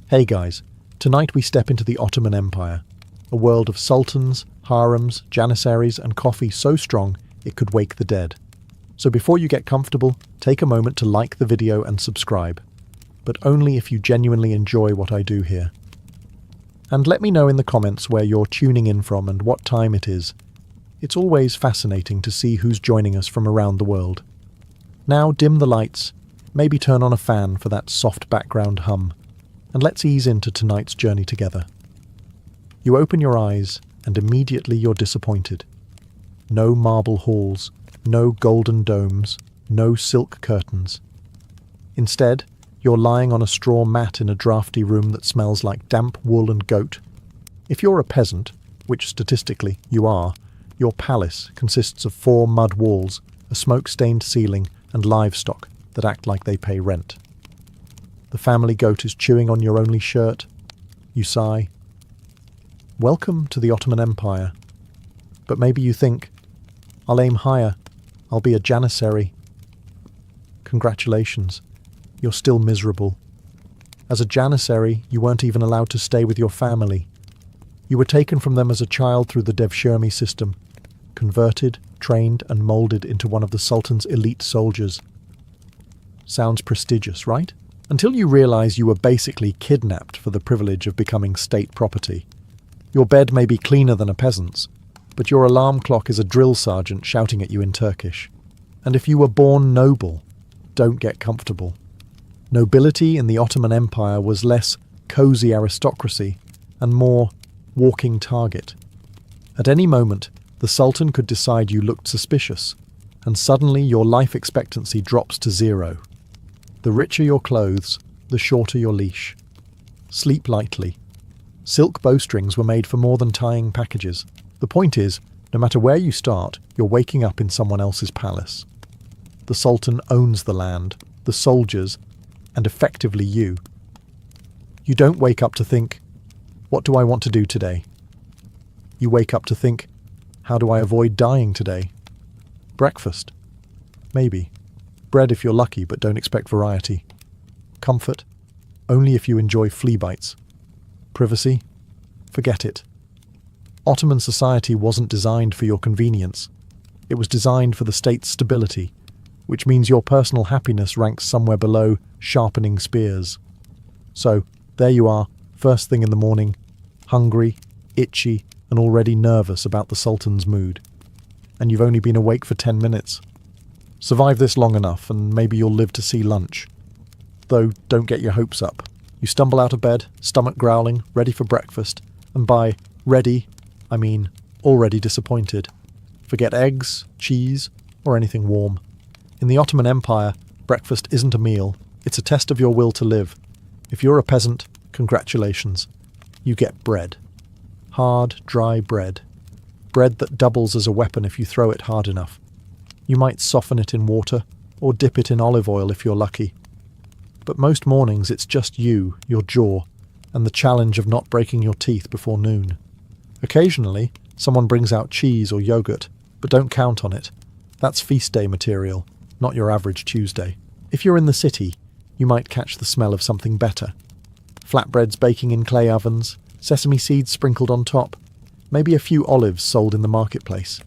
Hey guys, tonight we step into the Ottoman Empire, a world of sultans, harems, janissaries and coffee so strong it could wake the dead. So before you get comfortable, take a moment to like the video and subscribe, but only if you genuinely enjoy what I do here. And let me know in the comments where you're tuning in from and what time it is. It's always fascinating to see who's joining us from around the world. Now dim the lights, maybe turn on a fan for that soft background hum, and let's ease into tonight's journey together. You open your eyes and immediately you're disappointed. No marble halls, no golden domes, no silk curtains. Instead, you're lying on a straw mat in a drafty room that smells like damp wool and goat. If you're a peasant, which statistically you are, your palace consists of 4 mud walls, a smoke-stained ceiling, and livestock that act like they pay rent. The family goat is chewing on your only shirt. You sigh. Welcome to the Ottoman Empire. But maybe you think, I'll aim higher. I'll be a janissary. Congratulations. You're still miserable. As a janissary, you weren't even allowed to stay with your family. You were taken from them as a child through the Devshirme system, converted, trained, and molded into one of the Sultan's elite soldiers. Sounds prestigious, right? Until you realize you were basically kidnapped for the privilege of becoming state property. Your bed may be cleaner than a peasant's, but your alarm clock is a drill sergeant shouting at you in Turkish. And if you were born noble, don't get comfortable. Nobility in the Ottoman Empire was less cozy aristocracy and more walking target. At any moment, the Sultan could decide you looked suspicious, and suddenly your life expectancy drops to 0. The richer your clothes, the shorter your leash. Sleep lightly. Silk bowstrings were made for more than tying packages. The point is, no matter where you start, you're waking up in someone else's palace. The Sultan owns the land, the soldiers, and effectively you. You don't wake up to think, what do I want to do today? You wake up to think, how do I avoid dying today? Breakfast? Maybe. Bread if you're lucky, but don't expect variety. Comfort? Only if you enjoy flea bites. Privacy? Forget it. Ottoman society wasn't designed for your convenience. It was designed for the state's stability, which means your personal happiness ranks somewhere below sharpening spears. So, there you are, first thing in the morning, hungry, itchy, and already nervous about the Sultan's mood. And you've only been awake for 10 minutes. Survive this long enough and maybe you'll live to see lunch. Though don't get your hopes up. You stumble out of bed, stomach growling, ready for breakfast, and by ready, I mean already disappointed. Forget eggs, cheese, or anything warm. In the Ottoman Empire, breakfast isn't a meal, it's a test of your will to live. If you're a peasant, congratulations. You get bread. Hard, dry bread. Bread that doubles as a weapon if you throw it hard enough. You might soften it in water, or dip it in olive oil if you're lucky. But most mornings it's just you, your jaw, and the challenge of not breaking your teeth before noon. Occasionally, someone brings out cheese or yogurt, but don't count on it. That's feast day material, not your average Tuesday. If you're in the city, you might catch the smell of something better. Flatbreads baking in clay ovens, sesame seeds sprinkled on top, maybe a few olives sold in the marketplace.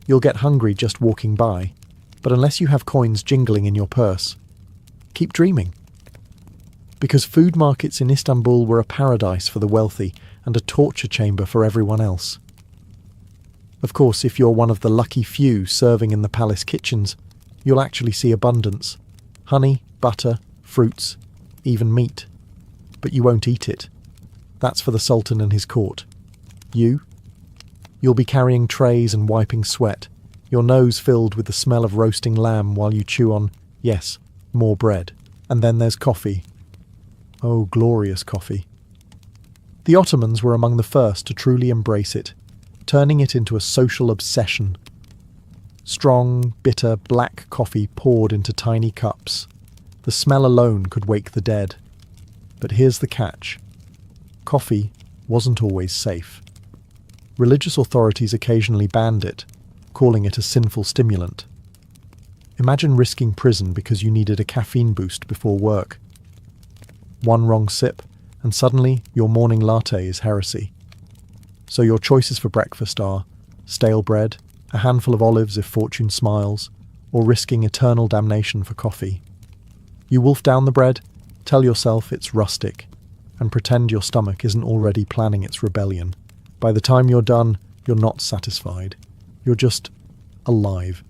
You'll get hungry just walking by, but unless you have coins jingling in your purse, keep dreaming. Because food markets in Istanbul were a paradise for the wealthy and a torture chamber for everyone else. Of course, if you're one of the lucky few serving in the palace kitchens, you'll actually see abundance. Honey, butter, fruits, even meat. But you won't eat it. That's for the Sultan and his court. You'll be carrying trays and wiping sweat, your nose filled with the smell of roasting lamb while you chew on, yes, more bread. And then there's coffee. Oh, glorious coffee. The Ottomans were among the first to truly embrace it, turning it into a social obsession. Strong, bitter, black coffee poured into tiny cups. The smell alone could wake the dead. But here's the catch. Coffee wasn't always safe. Religious authorities occasionally banned it, calling it a sinful stimulant. Imagine risking prison because you needed a caffeine boost before work. One wrong sip, and suddenly your morning latte is heresy. So your choices for breakfast are stale bread, a handful of olives if fortune smiles, or risking eternal damnation for coffee. You wolf down the bread, tell yourself it's rustic, and pretend your stomach isn't already planning its rebellion. By the time you're done, you're not satisfied. You're just alive.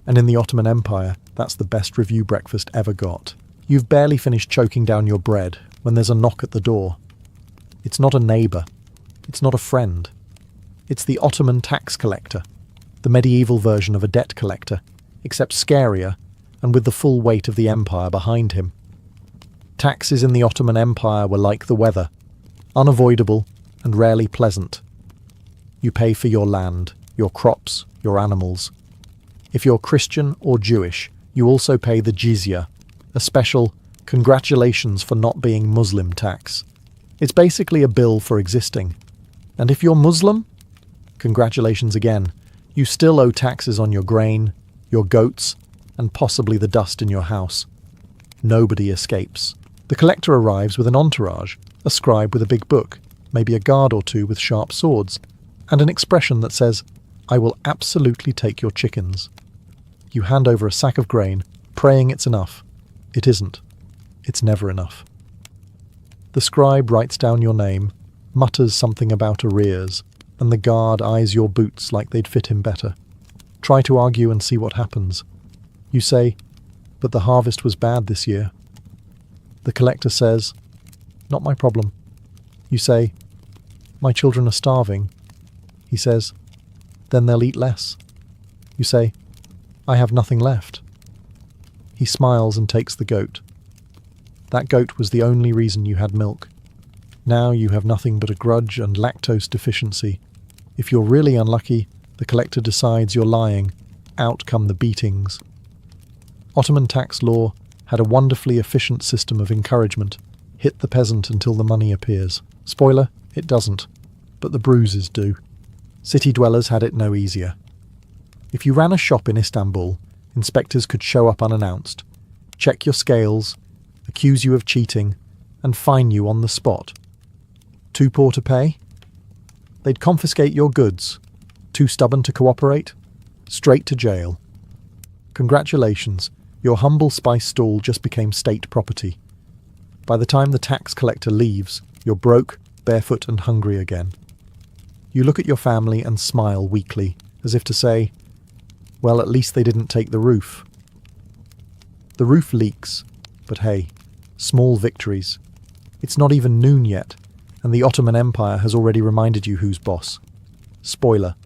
And in the Ottoman Empire, that's the best review breakfast ever got. You've barely finished choking down your bread when there's a knock at the door. It's not a neighbour. It's not a friend. It's the Ottoman tax collector, the medieval version of a debt collector, except scarier and with the full weight of the empire behind him. Taxes in the Ottoman Empire were like the weather, unavoidable and rarely pleasant. You pay for your land, your crops, your animals. If you're Christian or Jewish, you also pay the jizya, a special congratulations for not being Muslim tax. It's basically a bill for existing. And if you're Muslim, congratulations again. You still owe taxes on your grain, your goats, and possibly the dust in your house. Nobody escapes. The collector arrives with an entourage, a scribe with a big book, maybe a guard or two with sharp swords, and an expression that says, "I will absolutely take your chickens." You hand over a sack of grain, praying it's enough. It isn't. It's never enough. The scribe writes down your name, mutters something about arrears, and the guard eyes your boots like they'd fit him better. Try to argue and see what happens. You say, "But the harvest was bad this year." The collector says, "Not my problem." You say, "My children are starving." He says, "Then they'll eat less." You say, "I have nothing left." He smiles and takes the goat. That goat was the only reason you had milk. Now you have nothing but a grudge and lactose deficiency. If you're really unlucky, the collector decides you're lying. Out come the beatings. Ottoman tax law had a wonderfully efficient system of encouragement. Hit the peasant until the money appears. Spoiler, it doesn't, but the bruises do. City dwellers had it no easier. If you ran a shop in Istanbul, inspectors could show up unannounced, check your scales, accuse you of cheating, and fine you on the spot. Too poor to pay? They'd confiscate your goods. Too stubborn to cooperate? Straight to jail. Congratulations, your humble spice stall just became state property. By the time the tax collector leaves, you're broke, barefoot and hungry again. You look at your family and smile weakly, as if to say, well, at least they didn't take the roof. The roof leaks, but hey, small victories. It's not even noon yet, and the Ottoman Empire has already reminded you who's boss. Spoiler,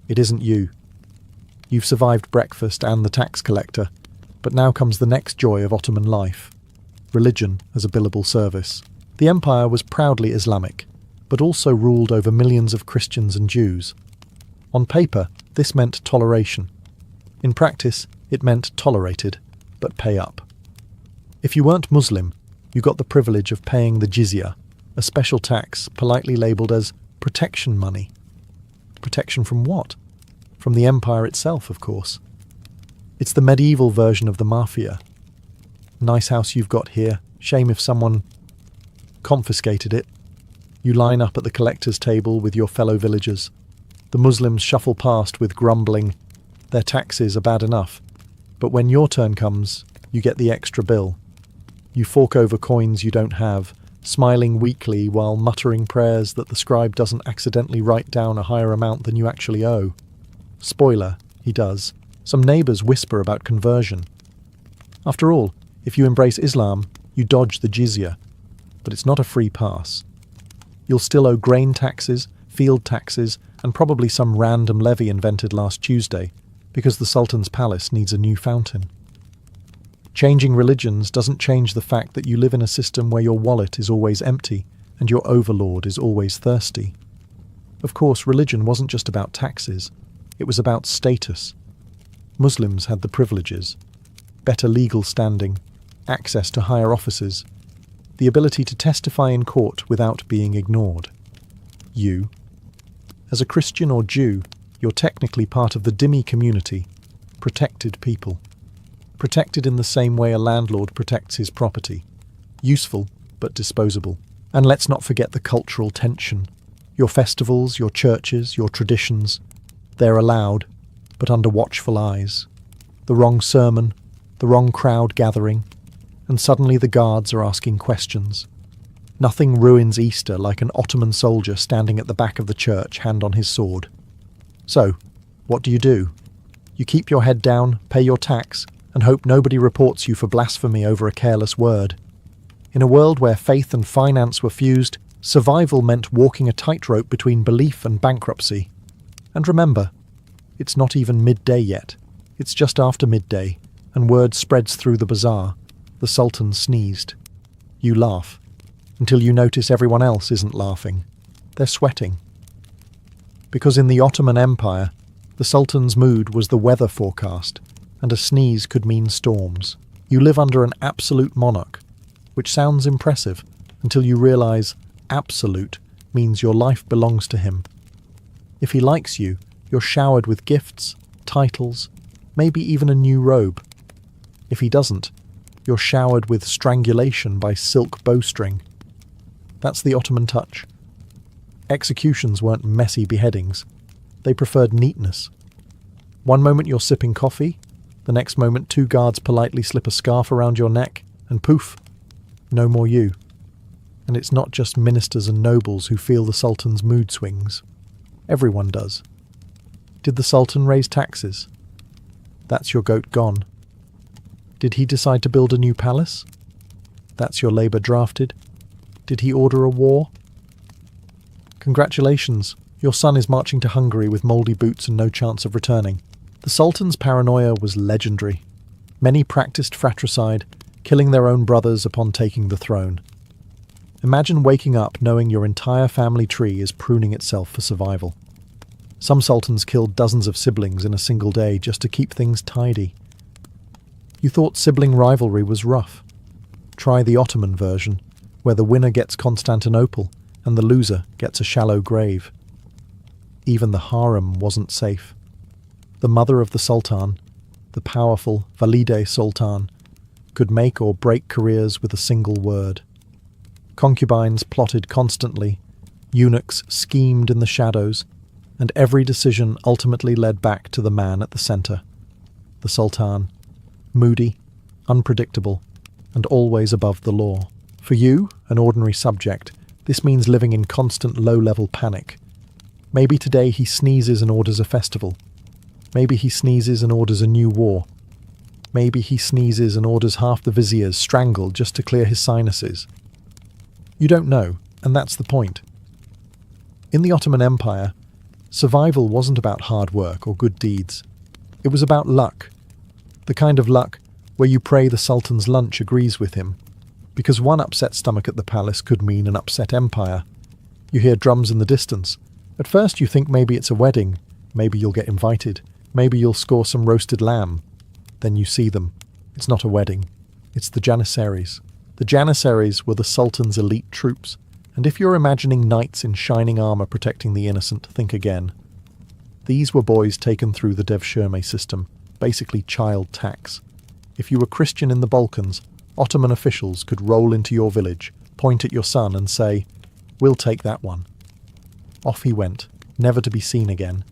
it isn't you. You've survived breakfast and the tax collector, but now comes the next joy of Ottoman life. Religion as a billable service. The empire was proudly Islamic, but also ruled over millions of Christians and Jews. On paper, this meant toleration. In practice, it meant tolerated, but pay up. If you weren't Muslim, you got the privilege of paying the jizya, a special tax politely labelled as protection money. Protection from what? From the empire itself, of course. It's the medieval version of the mafia. Nice house you've got here. Shame if someone confiscated it. You line up at the collector's table with your fellow villagers. The Muslims shuffle past with grumbling, their taxes are bad enough. But when your turn comes, you get the extra bill. You fork over coins you don't have, smiling weakly while muttering prayers that the scribe doesn't accidentally write down a higher amount than you actually owe. Spoiler, he does. Some neighbours whisper about conversion. After all, if you embrace Islam, you dodge the jizya. But it's not a free pass. You'll still owe grain taxes, field taxes, and probably some random levy invented last Tuesday, because the Sultan's palace needs a new fountain. Changing religions doesn't change the fact that you live in a system where your wallet is always empty and your overlord is always thirsty. Of course, religion wasn't just about taxes. It was about status. Muslims had the privileges, better legal standing, access to higher offices, the ability to testify in court without being ignored. You, as a Christian or Jew, you're technically part of the dhimmi community, protected people. Protected in the same way a landlord protects his property. Useful, but disposable. And let's not forget the cultural tension. Your festivals, your churches, your traditions, they're allowed, but under watchful eyes. The wrong sermon, the wrong crowd gathering, and suddenly the guards are asking questions. Nothing ruins Easter like an Ottoman soldier standing at the back of the church, hand on his sword. So, what do? You keep your head down, pay your tax, and hope nobody reports you for blasphemy over a careless word. In a world where faith and finance were fused, survival meant walking a tightrope between belief and bankruptcy. And remember, it's not even midday yet. It's just after midday, and word spreads through the bazaar. The Sultan sneezed. You laugh, until you notice everyone else isn't laughing. They're sweating. Because in the Ottoman Empire, the Sultan's mood was the weather forecast, and a sneeze could mean storms. You live under an absolute monarch, which sounds impressive until you realize absolute means your life belongs to him. If he likes you, you're showered with gifts, titles, maybe even a new robe. If he doesn't, you're showered with strangulation by silk bowstring. That's the Ottoman touch. Executions weren't messy beheadings. They preferred neatness. One moment you're sipping coffee, the next moment 2 guards politely slip a scarf around your neck, and poof, no more you. And it's not just ministers and nobles who feel the Sultan's mood swings. Everyone does. Did the Sultan raise taxes? That's your goat gone. Did he decide to build a new palace? That's your labour drafted. Did he order a war? Congratulations, your son is marching to Hungary with mouldy boots and no chance of returning. The Sultan's paranoia was legendary. Many practiced fratricide, killing their own brothers upon taking the throne. Imagine waking up knowing your entire family tree is pruning itself for survival. Some sultans killed dozens of siblings in a single day just to keep things tidy. You thought sibling rivalry was rough. Try the Ottoman version, where the winner gets Constantinople and the loser gets a shallow grave. Even the harem wasn't safe. The mother of the Sultan, the powerful Valide Sultan, could make or break careers with a single word. Concubines plotted constantly, eunuchs schemed in the shadows, and every decision ultimately led back to the man at the centre, the Sultan, moody, unpredictable, and always above the law. For you, an ordinary subject, this means living in constant low-level panic. Maybe today he sneezes and orders a festival. Maybe he sneezes and orders a new war. Maybe he sneezes and orders half the viziers strangled just to clear his sinuses. You don't know, and that's the point. In the Ottoman Empire, survival wasn't about hard work or good deeds. It was about luck. The kind of luck where you pray the Sultan's lunch agrees with him, because one upset stomach at the palace could mean an upset empire. You hear drums in the distance. At first you think maybe it's a wedding, maybe you'll get invited, maybe you'll score some roasted lamb. Then you see them. It's not a wedding. It's the Janissaries. The Janissaries were the Sultan's elite troops, and if you're imagining knights in shining armour protecting the innocent, think again. These were boys taken through the devshirme system, basically child tax. If you were Christian in the Balkans, Ottoman officials could roll into your village, point at your son and say, "We'll take that one." Off he went, never to be seen again.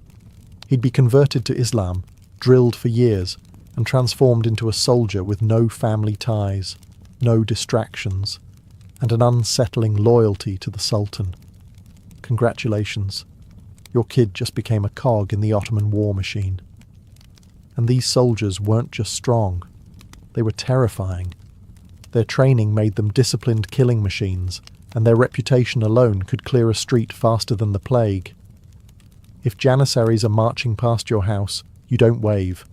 He'd be converted to Islam, drilled for years, and transformed into a soldier with no family ties, no distractions, and an unsettling loyalty to the Sultan. Congratulations. Your kid just became a cog in the Ottoman war machine. And these soldiers weren't just strong, they were terrifying. Their training made them disciplined killing machines, and their reputation alone could clear a street faster than the plague. If Janissaries are marching past your house, you don't wave.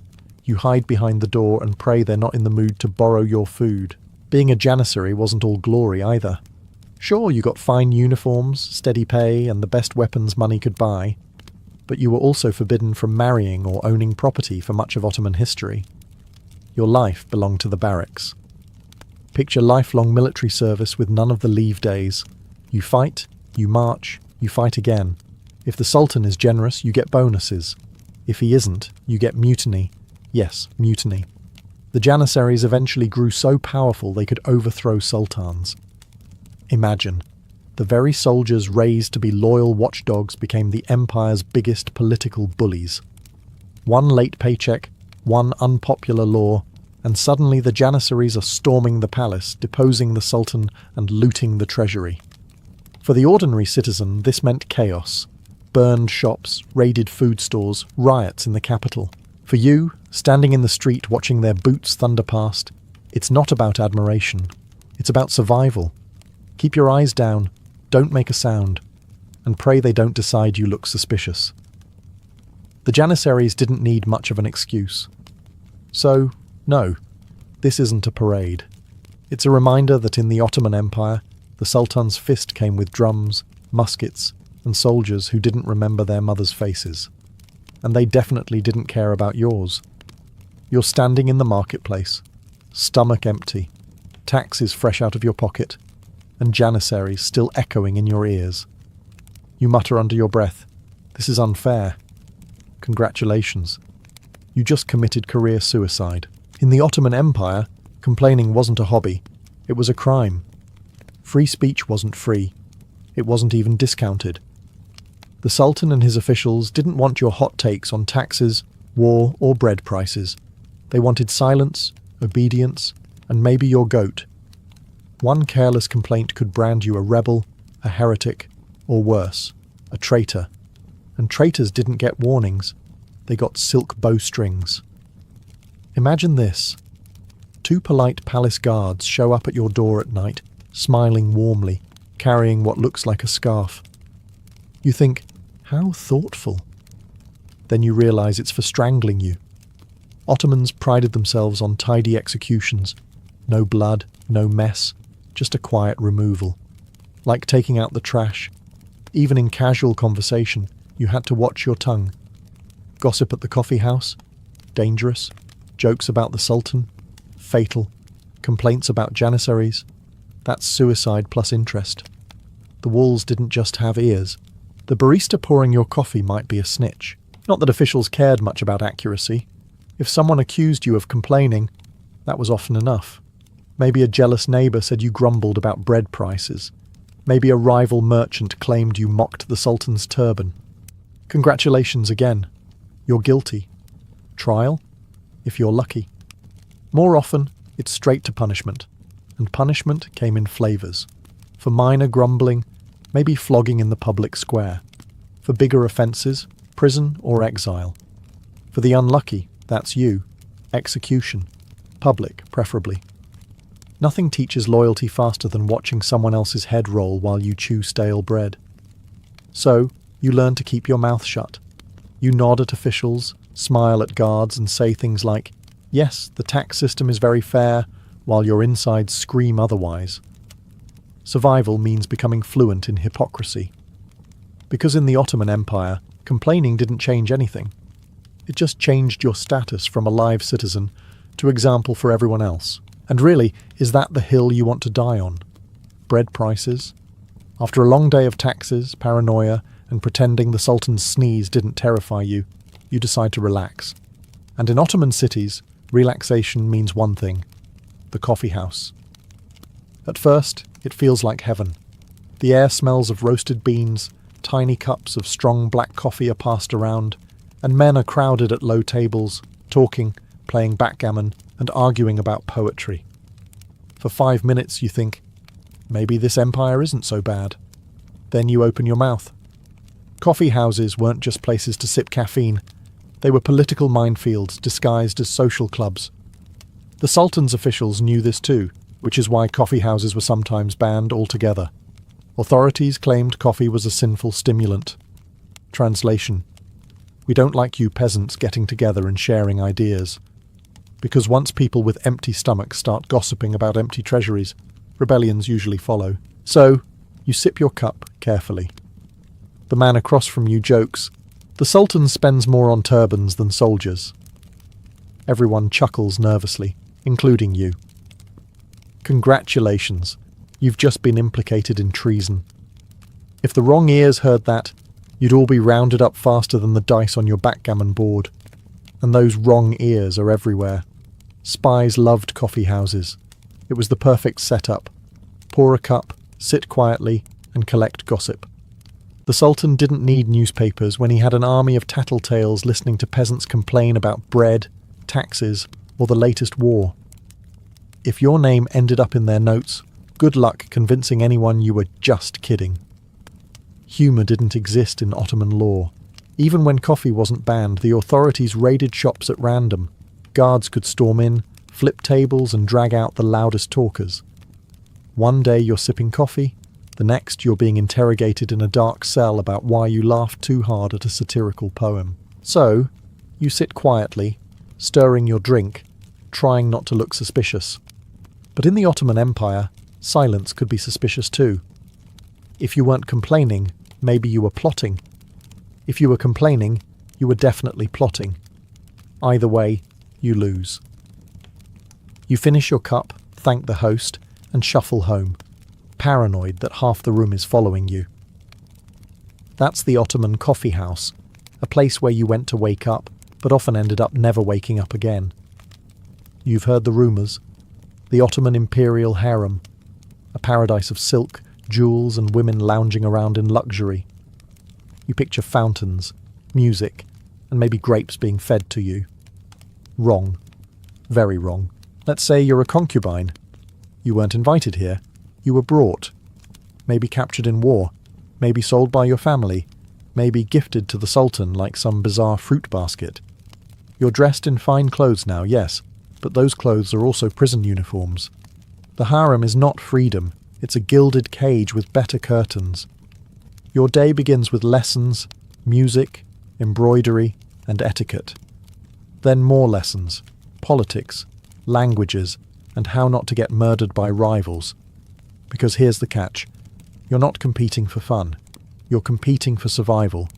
You hide behind the door and pray they're not in the mood to borrow your food. Being a Janissary wasn't all glory either. Sure, you got fine uniforms, steady pay, and the best weapons money could buy, but you were also forbidden from marrying or owning property for much of Ottoman history. Your life belonged to the barracks. Picture lifelong military service with none of the leave days. You fight, you march, you fight again. If the Sultan is generous, you get bonuses. If he isn't, you get mutiny. Yes, mutiny. The Janissaries eventually grew so powerful they could overthrow sultans. Imagine, The very soldiers raised to be loyal watchdogs became the empire's biggest political bullies. One late paycheck, one unpopular law, and suddenly the Janissaries are storming the palace, deposing the Sultan and looting the treasury. For the ordinary citizen, this meant chaos. Burned shops, raided food stores, riots in the capital. For you, standing in the street watching their boots thunder past, it's not about admiration. It's about survival. Keep your eyes down, don't make a sound, and pray they don't decide you look suspicious. The Janissaries didn't need much of an excuse. So, no, this isn't a parade. It's a reminder that in the Ottoman Empire, the Sultan's fist came with drums, muskets, and soldiers who didn't remember their mothers' faces. And they definitely didn't care about yours. You're standing in the marketplace, stomach empty, taxes fresh out of your pocket, and Janissaries still echoing in your ears. You mutter under your breath, "This is unfair." Congratulations. You just committed career suicide. In the Ottoman Empire, complaining wasn't a hobby, it was a crime. Free speech wasn't free. It wasn't even discounted. The Sultan and his officials didn't want your hot takes on taxes, war, or bread prices. They wanted silence, obedience, and maybe your goat. One careless complaint could brand you a rebel, a heretic, or worse, a traitor. And traitors didn't get warnings. They got silk bowstrings. Imagine this. 2 polite palace guards show up at your door at night, smiling warmly, carrying what looks like a scarf. You think, how thoughtful. Then you realize it's for strangling you. Ottomans prided themselves on tidy executions. No blood, no mess, just a quiet removal. Like taking out the trash. Even in casual conversation, you had to watch your tongue. Gossip at the coffee house? Dangerous. Jokes about the Sultan? Fatal. Complaints about Janissaries? That's suicide plus interest. The walls didn't just have ears. The barista pouring your coffee might be a snitch. Not that officials cared much about accuracy. If someone accused you of complaining, that was often enough. Maybe a jealous neighbour said you grumbled about bread prices. Maybe a rival merchant claimed you mocked the Sultan's turban. Congratulations again. You're guilty. Trial? If you're lucky. More often, it's straight to punishment. And punishment came in flavours. For minor grumbling, maybe flogging in the public square. For bigger offences, prison or exile. For the unlucky, that's you. Execution. Public, preferably. Nothing teaches loyalty faster than watching someone else's head roll while you chew stale bread. So, you learn to keep your mouth shut. You nod at officials, smile at guards, and say things like, "Yes, the tax system is very fair," while your insides scream otherwise. Survival means becoming fluent in hypocrisy. Because in the Ottoman Empire, complaining didn't change anything. It just changed your status from a live citizen to example for everyone else. And really, is that the hill you want to die on? Bread prices? After a long day of taxes, paranoia, and pretending the Sultan's sneeze didn't terrify you, you decide to relax. And in Ottoman cities, relaxation means one thing: the coffee house. At first, it feels like heaven. The air smells of roasted beans, tiny cups of strong black coffee are passed around, and men are crowded at low tables, talking, playing backgammon, and arguing about poetry. For 5 minutes you think, maybe this empire isn't so bad. Then you open your mouth. Coffee houses weren't just places to sip caffeine. They were political minefields disguised as social clubs. The Sultan's officials knew this too, which is why coffee houses were sometimes banned altogether. Authorities claimed coffee was a sinful stimulant. Translation: we don't like you peasants getting together and sharing ideas. Because once people with empty stomachs start gossiping about empty treasuries, rebellions usually follow. So, you sip your cup carefully. The man across from you jokes, "The Sultan spends more on turbans than soldiers." Everyone chuckles nervously, including you. Congratulations, you've just been implicated in treason. If the wrong ears heard that, you'd all be rounded up faster than the dice on your backgammon board. And those wrong ears are everywhere. Spies loved coffee houses. It was the perfect setup. Pour a cup, sit quietly, and collect gossip. The Sultan didn't need newspapers when he had an army of tattletales listening to peasants complain about bread, taxes, or the latest war. If your name ended up in their notes, good luck convincing anyone you were just kidding. Humour didn't exist in Ottoman law. Even when coffee wasn't banned, the authorities raided shops at random. Guards could storm in, flip tables and drag out the loudest talkers. One day you're sipping coffee, the next you're being interrogated in a dark cell about why you laughed too hard at a satirical poem. So, you sit quietly, stirring your drink, trying not to look suspicious. But in the Ottoman Empire, silence could be suspicious too. If you weren't complaining, maybe you were plotting. If you were complaining, you were definitely plotting. Either way, you lose. You finish your cup, thank the host, and shuffle home, paranoid that half the room is following you. That's the Ottoman coffee house, a place where you went to wake up, but often ended up never waking up again. You've heard the rumours. The Ottoman imperial harem, a paradise of silk, jewels and women lounging around in luxury. You picture fountains, music, and maybe grapes being fed to you. Wrong. Very wrong. Let's say you're a concubine. You weren't invited here. You were brought. Maybe captured in war. Maybe sold by your family. Maybe gifted to the Sultan like some bizarre fruit basket. You're dressed in fine clothes now, yes, but those clothes are also prison uniforms. The harem is not freedom. It's a gilded cage with better curtains. Your day begins with lessons, music, embroidery, and etiquette. Then more lessons, politics, languages, and how not to get murdered by rivals. Because here's the catch. You're not competing for fun. You're competing for survival.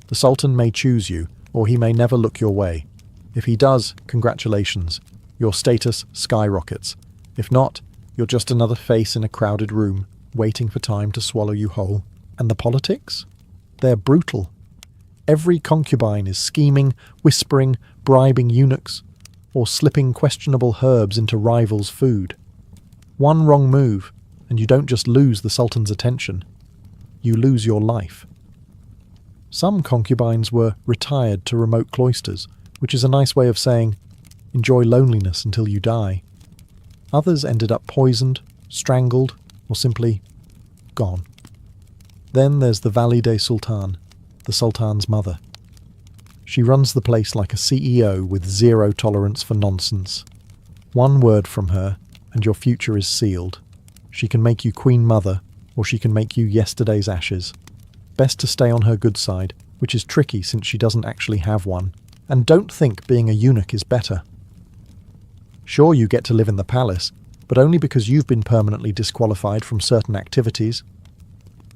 The Sultan may choose you, or he may never look your way. If he does, congratulations. Your status skyrockets. If not, you're just another face in a crowded room, waiting for time to swallow you whole. And the politics? They're brutal. Every concubine is scheming, whispering, bribing eunuchs, or slipping questionable herbs into rivals' food. One wrong move, and you don't just lose the Sultan's attention. You lose your life. Some concubines were retired to remote cloisters, which is a nice way of saying, enjoy loneliness until you die. Others ended up poisoned, strangled, or simply gone. Then there's the Valide Sultan, the Sultan's mother. She runs the place like a CEO with zero tolerance for nonsense. One word from her, and your future is sealed. She can make you Queen Mother, or she can make you yesterday's ashes. Best to stay on her good side, which is tricky since she doesn't actually have one. And don't think being a eunuch is better. Sure, you get to live in the palace, but only because you've been permanently disqualified from certain activities.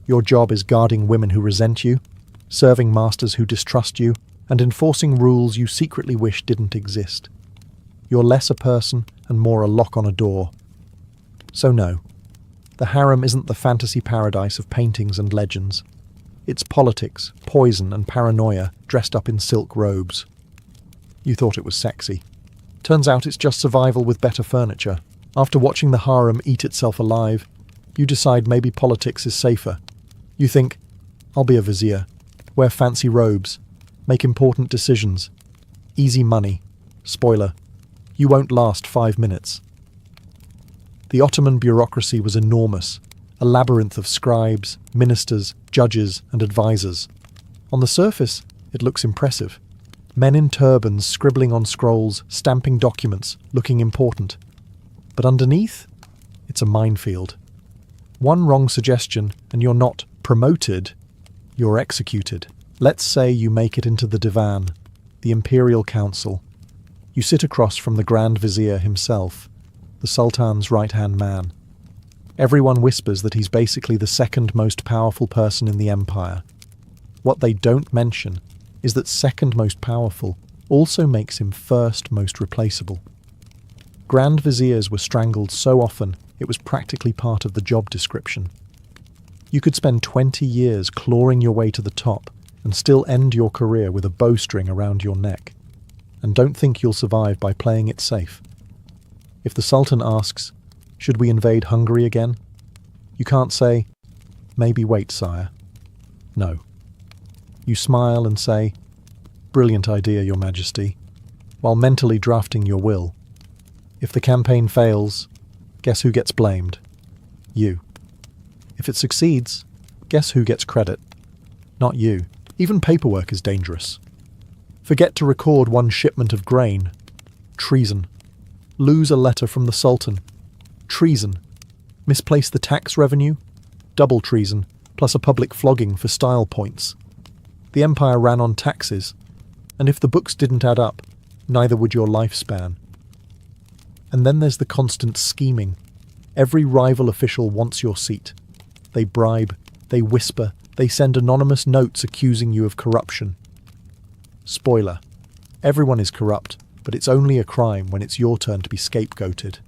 Your job is guarding women who resent you, serving masters who distrust you, and enforcing rules you secretly wish didn't exist. You're less a person and more a lock on a door. So no, the harem isn't the fantasy paradise of paintings and legends. It's politics, poison, and paranoia dressed up in silk robes. You thought it was sexy. Turns out it's just survival with better furniture. After watching the harem eat itself alive, you decide maybe politics is safer. You think, I'll be a vizier, wear fancy robes, make important decisions, easy money. Spoiler, you won't last 5 minutes. The Ottoman bureaucracy was enormous, a labyrinth of scribes, ministers, judges, and advisors. On the surface, it looks impressive. Men in turbans scribbling on scrolls, stamping documents, looking important. But underneath, it's a minefield. One wrong suggestion and you're not promoted, you're executed. Let's say you make it into the divan, the imperial council. You sit across from the Grand Vizier himself, the Sultan's right-hand man. Everyone whispers that he's basically the second most powerful person in the empire. What they don't mention is that second most powerful also makes him first most replaceable. Grand Viziers were strangled so often it was practically part of the job description. You could spend 20 years clawing your way to the top and still end your career with a bowstring around your neck. And don't think you'll survive by playing it safe. If the Sultan asks, should we invade Hungary again? You can't say, Maybe wait, sire. No. You smile and say, "Brilliant idea, Your Majesty," while mentally drafting your will. If the campaign fails, guess who gets blamed? You. If it succeeds, guess who gets credit? Not you. Even paperwork is dangerous. Forget to record one shipment of grain. Treason. Lose a letter from the Sultan. Treason. Misplace the tax revenue. Double treason, plus a public flogging for style points. The empire ran on taxes, and if the books didn't add up, neither would your lifespan. And then there's the constant scheming. Every rival official wants your seat. They bribe, they whisper, they send anonymous notes accusing you of corruption. Spoiler. Everyone is corrupt, but it's only a crime when it's your turn to be scapegoated.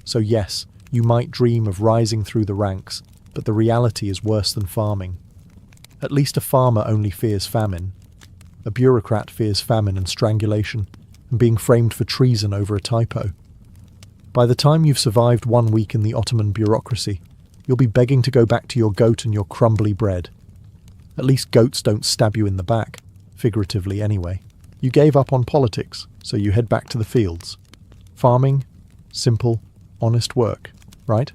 So yes, you might dream of rising through the ranks, but the reality is worse than farming. At least a farmer only fears famine. A bureaucrat fears famine and strangulation, and being framed for treason over a typo. By the time you've survived 1 week in the Ottoman bureaucracy, you'll be begging to go back to your goat and your crumbly bread. At least goats don't stab you in the back, figuratively anyway. You gave up on politics, so you head back to the fields. Farming, simple, honest work, right?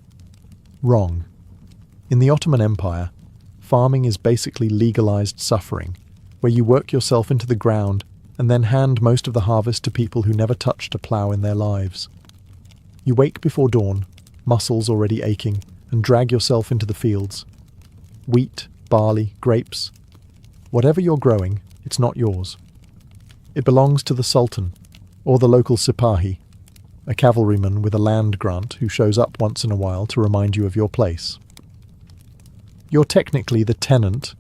Wrong. In the Ottoman Empire, farming is basically legalized suffering, where you work yourself into the ground and then hand most of the harvest to people who never touched a plough in their lives. You wake before dawn, muscles already aching, and drag yourself into the fields. Wheat, barley, grapes. Whatever you're growing, it's not yours. It belongs to the Sultan, or the local Sipahi, a cavalryman with a land grant who shows up once in a while to remind you of your place. You're technically the tenant,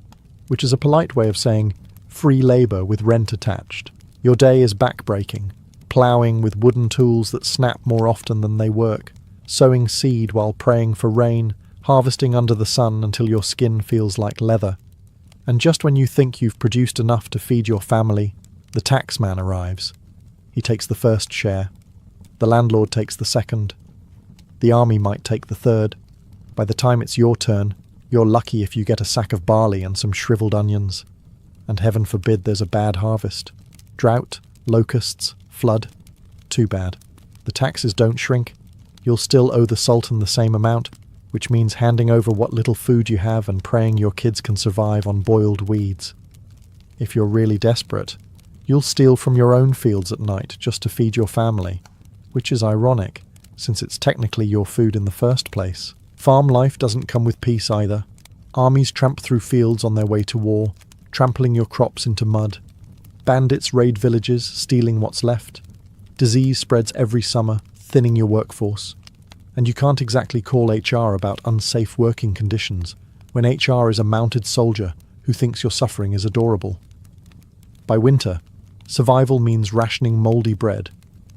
which is a polite way of saying free labour with rent attached. Your day is backbreaking, ploughing with wooden tools that snap more often than they work, sowing seed while praying for rain, harvesting under the sun until your skin feels like leather. And just when you think you've produced enough to feed your family, the taxman arrives. He takes the first share. The landlord takes the second. The army might take the third. By the time it's your turn, you're lucky if you get a sack of barley and some shriveled onions. And heaven forbid there's a bad harvest. Drought, locusts, flood. Too bad. The taxes don't shrink. You'll still owe the Sultan the same amount, which means handing over what little food you have and praying your kids can survive on boiled weeds. If you're really desperate, you'll steal from your own fields at night just to feed your family, which is ironic, since it's technically your food in the first place. Farm life doesn't come with peace either. Armies tramp through fields on their way to war, trampling your crops into mud. Bandits raid villages, stealing what's left. Disease spreads every summer, thinning your workforce. And you can't exactly call HR about unsafe working conditions when HR is a mounted soldier who thinks your suffering is adorable. By winter, survival means rationing mouldy bread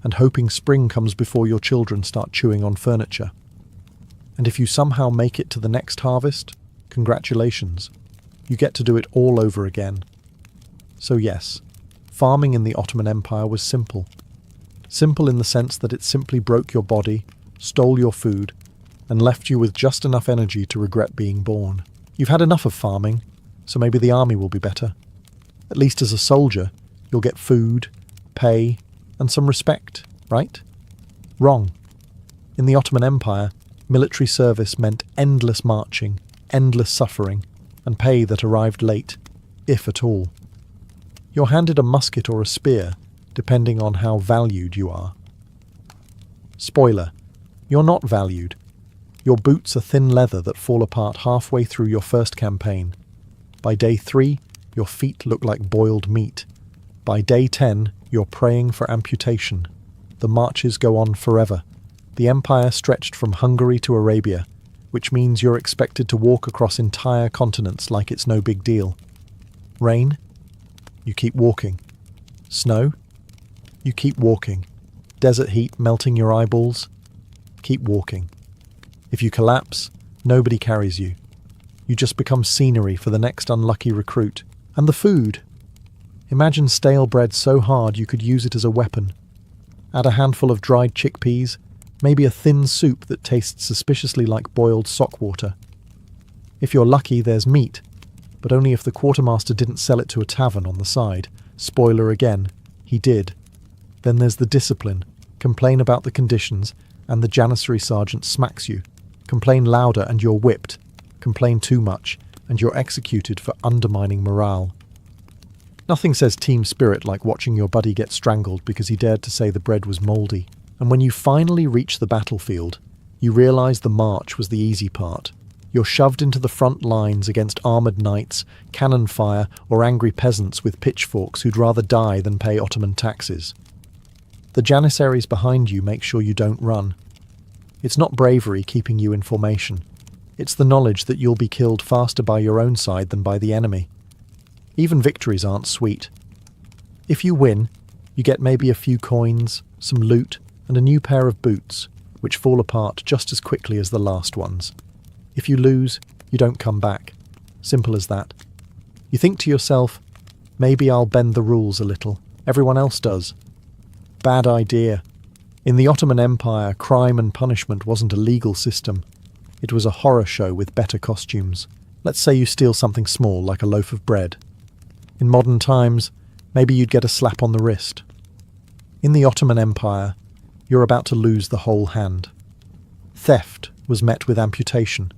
and hoping spring comes before your children start chewing on furniture. And if you somehow make it to the next harvest, congratulations, you get to do it all over again. So yes, farming in the Ottoman Empire was simple. Simple in the sense that it simply broke your body, stole your food, and left you with just enough energy to regret being born. You've had enough of farming, so maybe the army will be better. At least as a soldier, you'll get food, pay, and some respect, right? Wrong. In the Ottoman Empire, military service meant endless marching, endless suffering, and pay that arrived late, if at all. You're handed a musket or a spear, depending on how valued you are. Spoiler, you're not valued. Your boots are thin leather that fall apart halfway through your first campaign. By day 3, your feet look like boiled meat. By day 10, you're praying for amputation. The marches go on forever. The empire stretched from Hungary to Arabia, which means you're expected to walk across entire continents like it's no big deal. Rain? You keep walking. Snow? You keep walking. Desert heat melting your eyeballs? Keep walking. If you collapse, nobody carries you. You just become scenery for the next unlucky recruit. And the food. Imagine stale bread so hard you could use it as a weapon. Add a handful of dried chickpeas, maybe a thin soup that tastes suspiciously like boiled sock water. If you're lucky, there's meat, but only if the quartermaster didn't sell it to a tavern on the side. Spoiler again, he did. Then there's the discipline. Complain about the conditions, and the janissary sergeant smacks you. Complain louder and you're whipped. Complain too much, and you're executed for undermining morale. Nothing says team spirit like watching your buddy get strangled because he dared to say the bread was mouldy. And when you finally reach the battlefield, you realise the march was the easy part. You're shoved into the front lines against armoured knights, cannon fire, or angry peasants with pitchforks who'd rather die than pay Ottoman taxes. The janissaries behind you make sure you don't run. It's not bravery keeping you in formation. It's the knowledge that you'll be killed faster by your own side than by the enemy. Even victories aren't sweet. If you win, you get maybe a few coins, some loot, and a new pair of boots, which fall apart just as quickly as the last ones. If you lose, you don't come back. Simple as that. You think to yourself, maybe I'll bend the rules a little. Everyone else does. Bad idea. In the Ottoman Empire, crime and punishment wasn't a legal system. It was a horror show with better costumes. Let's say you steal something small, like a loaf of bread. In modern times, maybe you'd get a slap on the wrist. In the Ottoman Empire, you're about to lose the whole hand. Theft was met with amputation.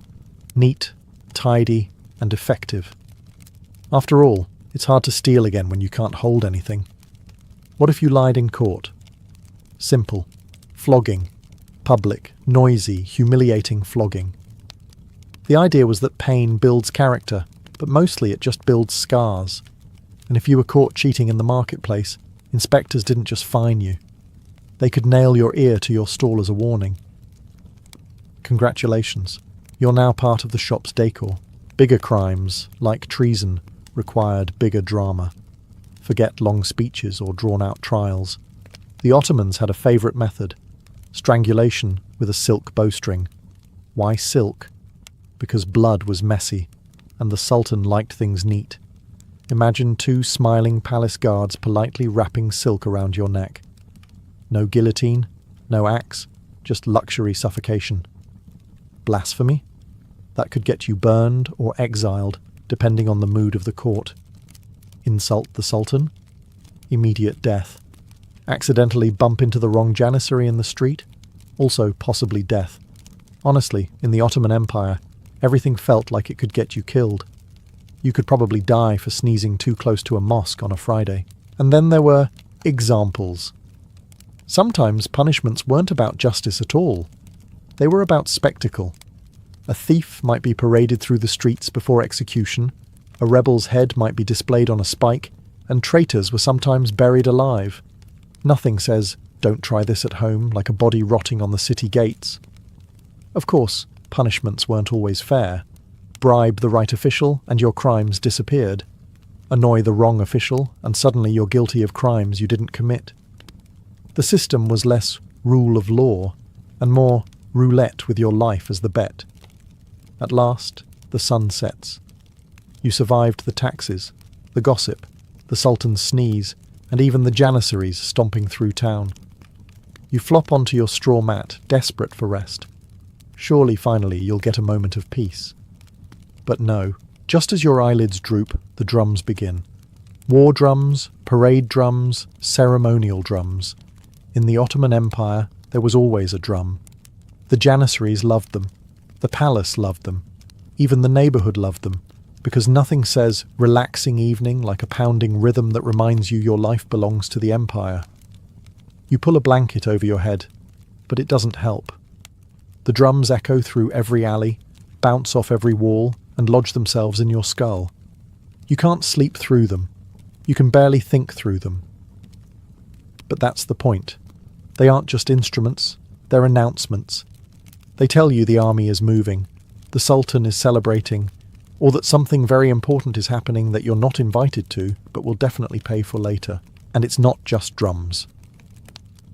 Neat, tidy, and effective. After all, it's hard to steal again when you can't hold anything. What if you lied in court? Simple. Flogging. Public, noisy, humiliating flogging. The idea was that pain builds character, but mostly it just builds scars. And if you were caught cheating in the marketplace, inspectors didn't just fine you. They could nail your ear to your stall as a warning. Congratulations. You're now part of the shop's decor. Bigger crimes, like treason, required bigger drama. Forget long speeches or drawn-out trials. The Ottomans had a favourite method: strangulation with a silk bowstring. Why silk? Because blood was messy, and the Sultan liked things neat. Imagine two smiling palace guards politely wrapping silk around your neck. No guillotine, no axe, just luxury suffocation. Blasphemy? That could get you burned or exiled, depending on the mood of the court. Insult the Sultan? Immediate death. Accidentally bump into the wrong janissary in the street? Also possibly death. Honestly, in the Ottoman Empire, everything felt like it could get you killed. You could probably die for sneezing too close to a mosque on a Friday. And then there were examples. Sometimes punishments weren't about justice at all. They were about spectacle. A thief might be paraded through the streets before execution, a rebel's head might be displayed on a spike, and traitors were sometimes buried alive. Nothing says, "Don't try this at home," like a body rotting on the city gates. Of course, punishments weren't always fair. Bribe the right official, and your crimes disappeared. Annoy the wrong official, and suddenly you're guilty of crimes you didn't commit. The system was less rule of law, and more roulette with your life as the bet. At last, the sun sets. You survived the taxes, the gossip, the Sultan's sneeze, and even the janissaries stomping through town. You flop onto your straw mat, desperate for rest. Surely, finally, you'll get a moment of peace. But no, just as your eyelids droop, the drums begin. War drums, parade drums, ceremonial drums. In the Ottoman Empire, there was always a drum. The janissaries loved them. The palace loved them. Even the neighbourhood loved them, because nothing says relaxing evening like a pounding rhythm that reminds you your life belongs to the empire. You pull a blanket over your head, but it doesn't help. The drums echo through every alley, bounce off every wall, and lodge themselves in your skull. You can't sleep through them. You can barely think through them. But that's the point. They aren't just instruments, they're announcements. They tell you the army is moving, the Sultan is celebrating, or that something very important is happening that you're not invited to, but will definitely pay for later. And it's not just drums.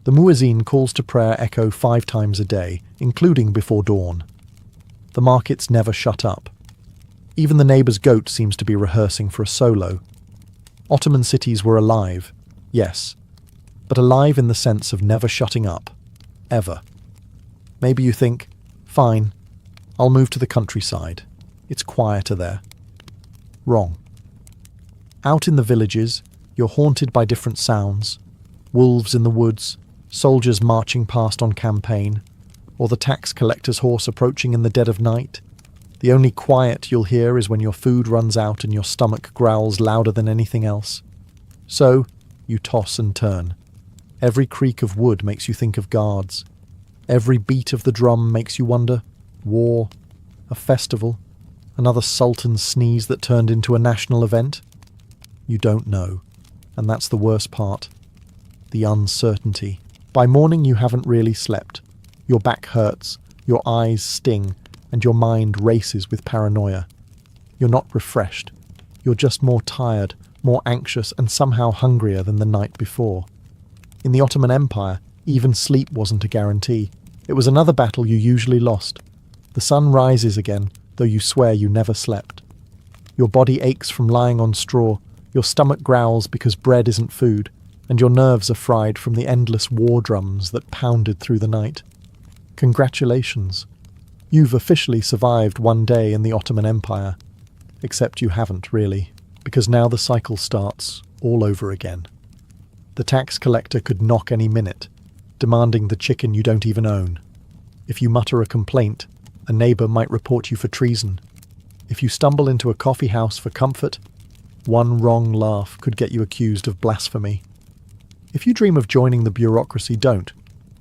The muezzin calls to prayer echo 5 times a day, including before dawn. The markets never shut up. Even the neighbour's goat seems to be rehearsing for a solo. Ottoman cities were alive, yes, but alive in the sense of never shutting up. Ever. Maybe you think, fine, I'll move to the countryside. It's quieter there. Wrong. Out in the villages, you're haunted by different sounds. Wolves in the woods, soldiers marching past on campaign, or the tax collector's horse approaching in the dead of night. The only quiet you'll hear is when your food runs out and your stomach growls louder than anything else. So, you toss and turn. Every creak of wood makes you think of guards. Every beat of the drum makes you wonder, war, a festival, another sultan's sneeze that turned into a national event? You don't know, and that's the worst part. The uncertainty. By morning you haven't really slept. Your back hurts, your eyes sting, and your mind races with paranoia. You're not refreshed. You're just more tired, more anxious, and somehow hungrier than the night before. In the Ottoman Empire, even sleep wasn't a guarantee. It was another battle you usually lost. The sun rises again, though you swear you never slept. Your body aches from lying on straw, your stomach growls because bread isn't food, and your nerves are fried from the endless war drums that pounded through the night. Congratulations. You've officially survived one day in the Ottoman Empire. Except you haven't, really, because now the cycle starts all over again. The tax collector could knock any minute, demanding the chicken you don't even own. If you mutter a complaint, a neighbour might report you for treason. If you stumble into a coffee house for comfort, one wrong laugh could get you accused of blasphemy. If you dream of joining the bureaucracy, don't.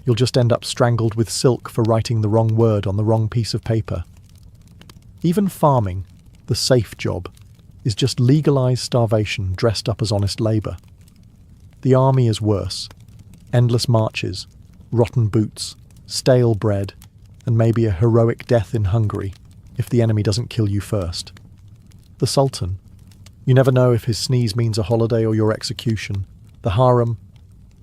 You'll just end up strangled with silk for writing the wrong word on the wrong piece of paper. Even farming, the safe job, is just legalised starvation dressed up as honest labour. The army is worse. Endless marches, rotten boots, stale bread, and maybe a heroic death in Hungary if the enemy doesn't kill you first. The Sultan. You never know if his sneeze means a holiday or your execution. The harem.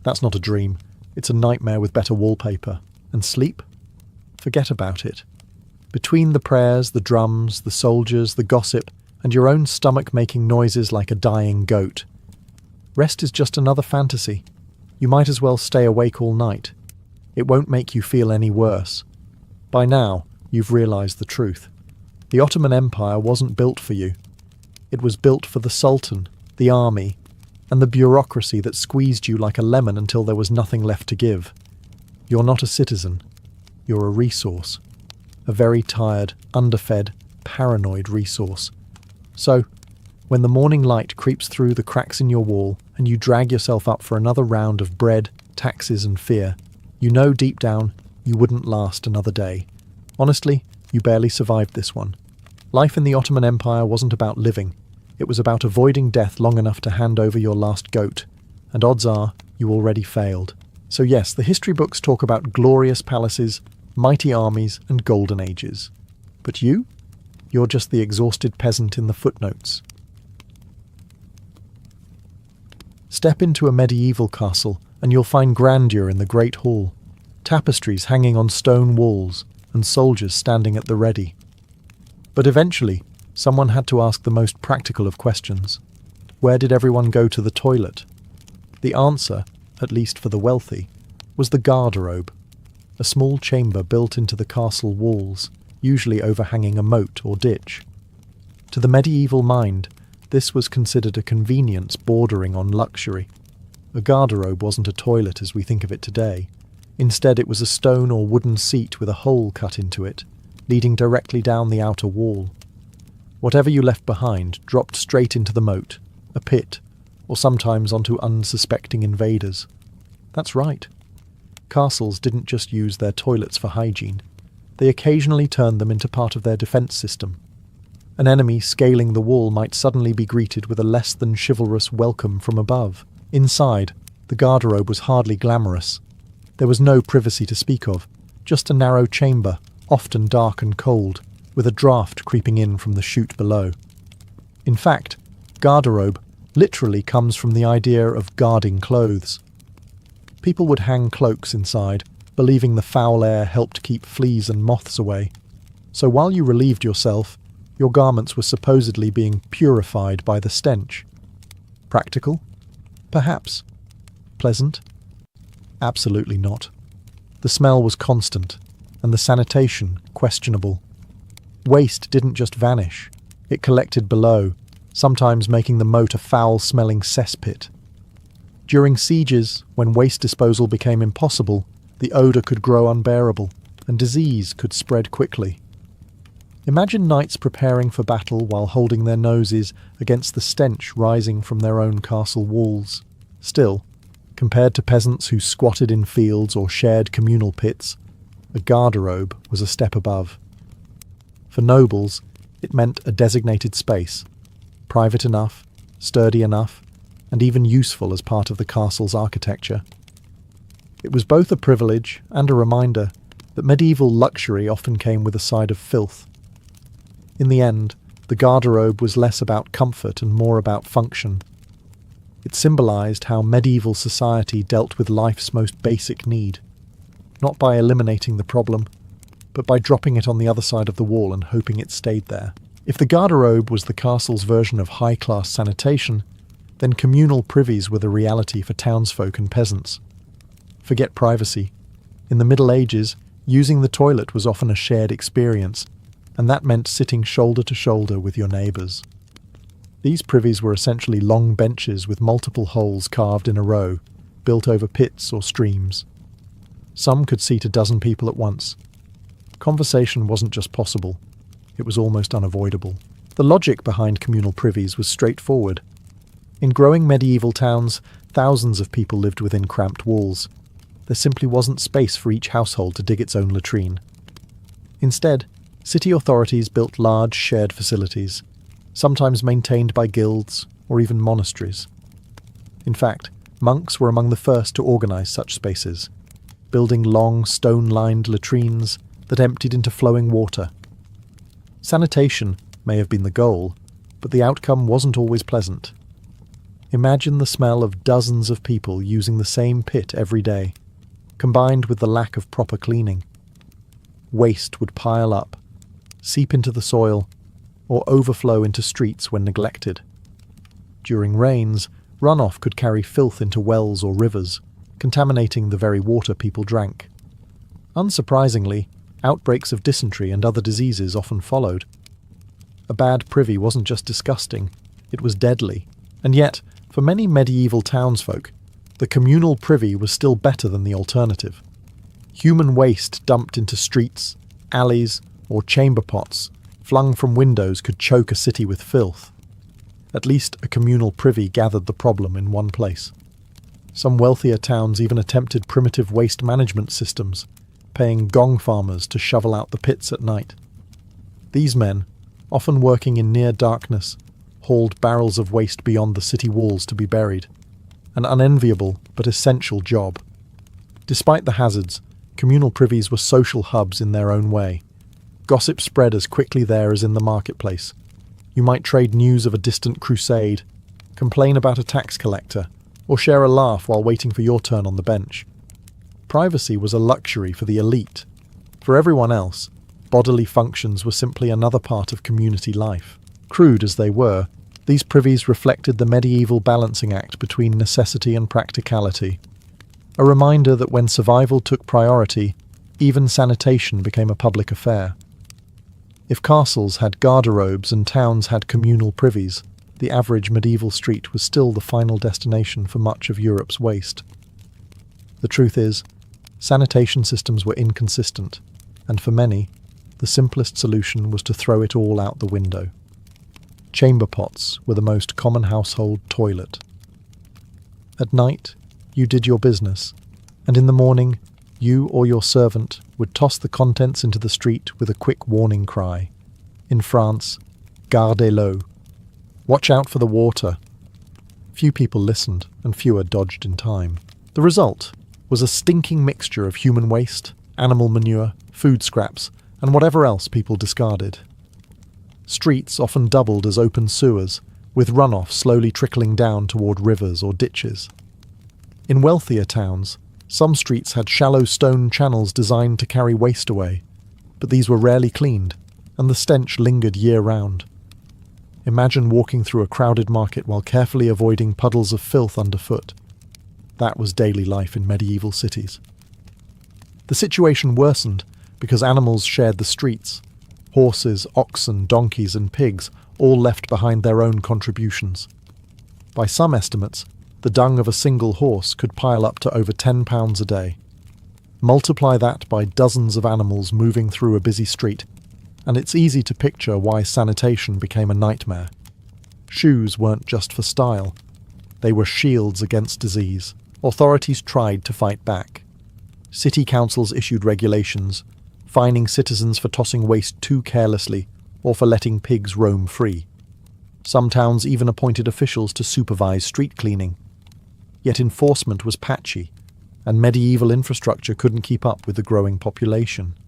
That's not a dream. It's a nightmare with better wallpaper. And sleep? Forget about it. Between the prayers, the drums, the soldiers, the gossip, and your own stomach making noises like a dying goat, rest is just another fantasy. You might as well stay awake all night. It won't make you feel any worse. By now, you've realised the truth. The Ottoman Empire wasn't built for you. It was built for the Sultan, the army, and the bureaucracy that squeezed you like a lemon until there was nothing left to give. You're not a citizen. You're a resource. A very tired, underfed, paranoid resource. So, when the morning light creeps through the cracks in your wall and you drag yourself up for another round of bread, taxes and fear, you know deep down you wouldn't last another day. Honestly, you barely survived this one. Life in the Ottoman Empire wasn't about living. It was about avoiding death long enough to hand over your last goat, and odds are you already failed. So yes, the history books talk about glorious palaces, mighty armies, and golden ages. But you? You're just the exhausted peasant in the footnotes. Step into a medieval castle, and you'll find grandeur in the great hall, tapestries hanging on stone walls, and soldiers standing at the ready. But eventually, someone had to ask the most practical of questions. Where did everyone go to the toilet? The answer, at least for the wealthy, was the garderobe, a small chamber built into the castle walls, usually overhanging a moat or ditch. To the medieval mind, this was considered a convenience bordering on luxury. A garderobe wasn't a toilet as we think of it today. Instead, it was a stone or wooden seat with a hole cut into it, leading directly down the outer wall. Whatever you left behind dropped straight into the moat, a pit, or sometimes onto unsuspecting invaders. That's right. Castles didn't just use their toilets for hygiene. They occasionally turned them into part of their defence system. An enemy scaling the wall might suddenly be greeted with a less than chivalrous welcome from above. Inside, the garderobe was hardly glamorous. There was no privacy to speak of, just a narrow chamber, often dark and cold, with a draught creeping in from the chute below. In fact, garderobe literally comes from the idea of guarding clothes. People would hang cloaks inside, believing the foul air helped keep fleas and moths away. So while you relieved yourself, your garments were supposedly being purified by the stench. Practical? Perhaps. Pleasant? Absolutely not. The smell was constant, and the sanitation questionable. Waste didn't just vanish, it collected below, sometimes making the moat a foul-smelling cesspit. During sieges, when waste disposal became impossible, the odour could grow unbearable, and disease could spread quickly. Imagine knights preparing for battle while holding their noses against the stench rising from their own castle walls. Still, compared to peasants who squatted in fields or shared communal pits, a garderobe was a step above. For nobles, it meant a designated space, private enough, sturdy enough, and even useful as part of the castle's architecture. It was both a privilege and a reminder that medieval luxury often came with a side of filth. In the end, the garderobe was less about comfort and more about function. It symbolized how medieval society dealt with life's most basic need, not by eliminating the problem, but by dropping it on the other side of the wall and hoping it stayed there. If the garderobe was the castle's version of high-class sanitation, then communal privies were the reality for townsfolk and peasants. Forget privacy. In the Middle Ages, using the toilet was often a shared experience, and that meant sitting shoulder to shoulder with your neighbours. These privies were essentially long benches with multiple holes carved in a row, built over pits or streams. Some could seat a dozen people at once. Conversation wasn't just possible, it was almost unavoidable. The logic behind communal privies was straightforward. In growing medieval towns, thousands of people lived within cramped walls. There simply wasn't space for each household to dig its own latrine. Instead, city authorities built large shared facilities, sometimes maintained by guilds or even monasteries. In fact, monks were among the first to organise such spaces, building long, stone-lined latrines that emptied into flowing water. Sanitation may have been the goal, but the outcome wasn't always pleasant. Imagine the smell of dozens of people using the same pit every day, combined with the lack of proper cleaning. Waste would pile up, seep into the soil, or overflow into streets when neglected. During rains, runoff could carry filth into wells or rivers, contaminating the very water people drank. Unsurprisingly, outbreaks of dysentery and other diseases often followed. A bad privy wasn't just disgusting, it was deadly. And yet, for many medieval townsfolk, the communal privy was still better than the alternative. Human waste dumped into streets, alleys, or chamber pots, flung from windows, could choke a city with filth. At least a communal privy gathered the problem in one place. Some wealthier towns even attempted primitive waste management systems, paying gong farmers to shovel out the pits at night. These men, often working in near darkness, hauled barrels of waste beyond the city walls to be buried. An unenviable but essential job. Despite the hazards, communal privies were social hubs in their own way. Gossip spread as quickly there as in the marketplace. You might trade news of a distant crusade, complain about a tax collector, or share a laugh while waiting for your turn on the bench. Privacy was a luxury for the elite. For everyone else, bodily functions were simply another part of community life. Crude as they were, these privies reflected the medieval balancing act between necessity and practicality. A reminder that when survival took priority, even sanitation became a public affair. If castles had garderobes and towns had communal privies, the average medieval street was still the final destination for much of Europe's waste. The truth is, sanitation systems were inconsistent, and for many, the simplest solution was to throw it all out the window. Chamber pots were the most common household toilet. At night, you did your business, and in the morning, you or your servant would toss the contents into the street with a quick warning cry. In France, gardez-l'eau. Watch out for the water. Few people listened, and fewer dodged in time. The result was a stinking mixture of human waste, animal manure, food scraps, and whatever else people discarded. Streets often doubled as open sewers, with runoff slowly trickling down toward rivers or ditches. In wealthier towns, some streets had shallow stone channels designed to carry waste away, but these were rarely cleaned, and the stench lingered year-round. Imagine walking through a crowded market while carefully avoiding puddles of filth underfoot. That was daily life in medieval cities. The situation worsened because animals shared the streets. Horses, oxen, donkeys, and pigs all left behind their own contributions. By some estimates, the dung of a single horse could pile up to over 10 pounds a day. Multiply that by dozens of animals moving through a busy street, and it's easy to picture why sanitation became a nightmare. Shoes weren't just for style. They were shields against disease. Authorities tried to fight back. City councils issued regulations, fining citizens for tossing waste too carelessly or for letting pigs roam free. Some towns even appointed officials to supervise street cleaning. Yet enforcement was patchy, and medieval infrastructure couldn't keep up with the growing population.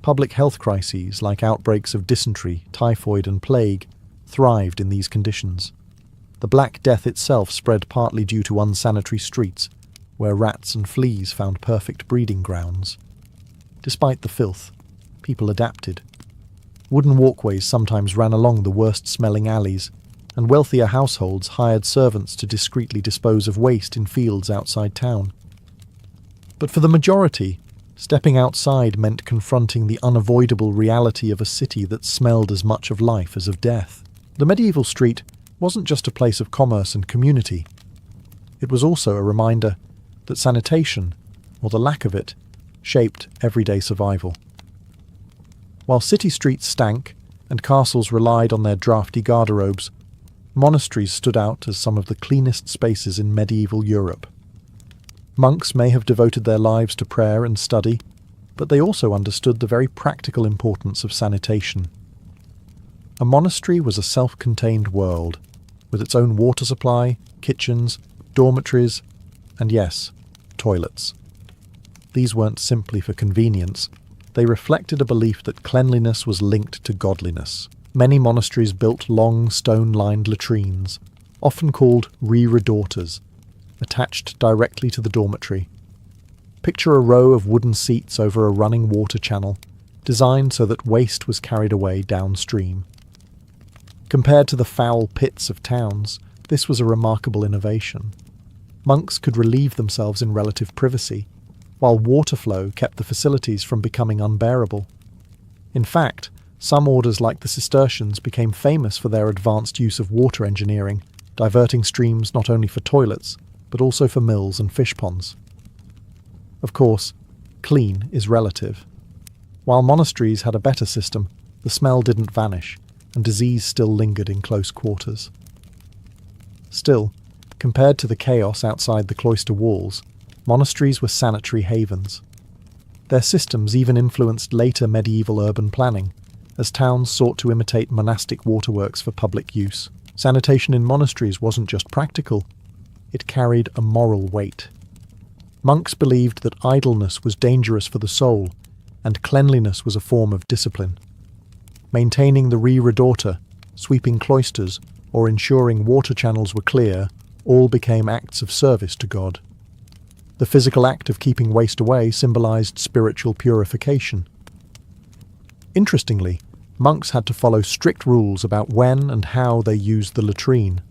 Public health crises like outbreaks of dysentery, typhoid, and plague thrived in these conditions. The Black Death itself spread partly due to unsanitary streets, where rats and fleas found perfect breeding grounds. Despite the filth, people adapted. Wooden walkways sometimes ran along the worst-smelling alleys, and wealthier households hired servants to discreetly dispose of waste in fields outside town. But for the majority, stepping outside meant confronting the unavoidable reality of a city that smelled as much of life as of death. The medieval street wasn't just a place of commerce and community. It was also a reminder that sanitation, or the lack of it, shaped everyday survival. While city streets stank and castles relied on their drafty garderobes, monasteries stood out as some of the cleanest spaces in medieval Europe. Monks may have devoted their lives to prayer and study, but they also understood the very practical importance of sanitation. A monastery was a self-contained world, with its own water supply, kitchens, dormitories, and yes, toilets. These weren't simply for convenience. They reflected a belief that cleanliness was linked to godliness. Many monasteries built long, stone-lined latrines, often called reredauters, attached directly to the dormitory. Picture a row of wooden seats over a running water channel, designed so that waste was carried away downstream. Compared to the foul pits of towns, this was a remarkable innovation. Monks could relieve themselves in relative privacy, while water flow kept the facilities from becoming unbearable. In fact, some orders like the Cistercians became famous for their advanced use of water engineering, diverting streams not only for toilets, but also for mills and fish ponds. Of course, clean is relative. While monasteries had a better system, the smell didn't vanish, and disease still lingered in close quarters. Still, compared to the chaos outside the cloister walls, monasteries were sanitary havens. Their systems even influenced later medieval urban planning, as towns sought to imitate monastic waterworks for public use. Sanitation in monasteries wasn't just practical, it carried a moral weight. Monks believed that idleness was dangerous for the soul, and cleanliness was a form of discipline. Maintaining the reredaughter, sweeping cloisters, or ensuring water channels were clear all became acts of service to God. The physical act of keeping waste away symbolized spiritual purification. Interestingly, monks had to follow strict rules about when and how they used the latrine.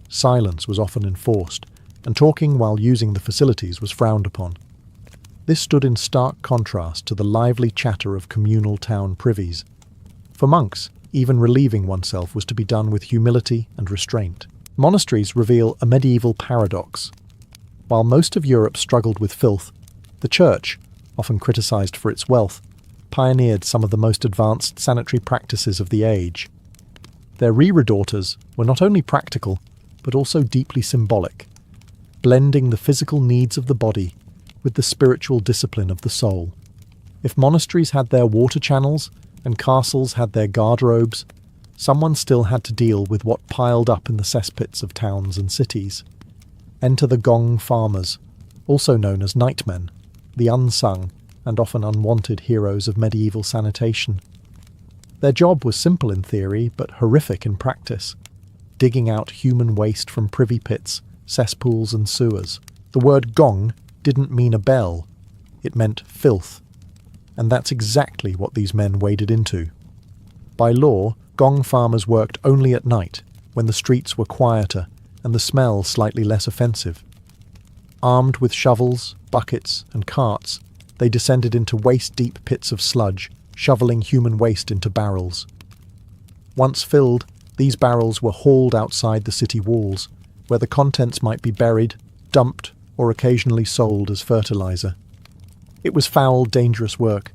Silence was often enforced, and talking while using the facilities was frowned upon. This stood in stark contrast to the lively chatter of communal town privies. For monks, even relieving oneself was to be done with humility and restraint. Monasteries reveal a medieval paradox. While most of Europe struggled with filth, the Church, often criticized for its wealth, pioneered some of the most advanced sanitary practices of the age. Their reredaughters were not only practical, but also deeply symbolic, blending the physical needs of the body with the spiritual discipline of the soul. If monasteries had their water channels and castles had their garderobes, someone still had to deal with what piled up in the cesspits of towns and cities. Enter the gong farmers, also known as nightmen, the unsung and often unwanted heroes of medieval sanitation. Their job was simple in theory, but horrific in practice, digging out human waste from privy pits, cesspools and sewers. The word gong didn't mean a bell, it meant filth. And that's exactly what these men waded into. By law, gong farmers worked only at night, when the streets were quieter and the smell slightly less offensive. Armed with shovels, buckets, and carts, they descended into waist-deep pits of sludge, shoveling human waste into barrels. Once filled, these barrels were hauled outside the city walls, where the contents might be buried, dumped, or occasionally sold as fertilizer. It was foul, dangerous work,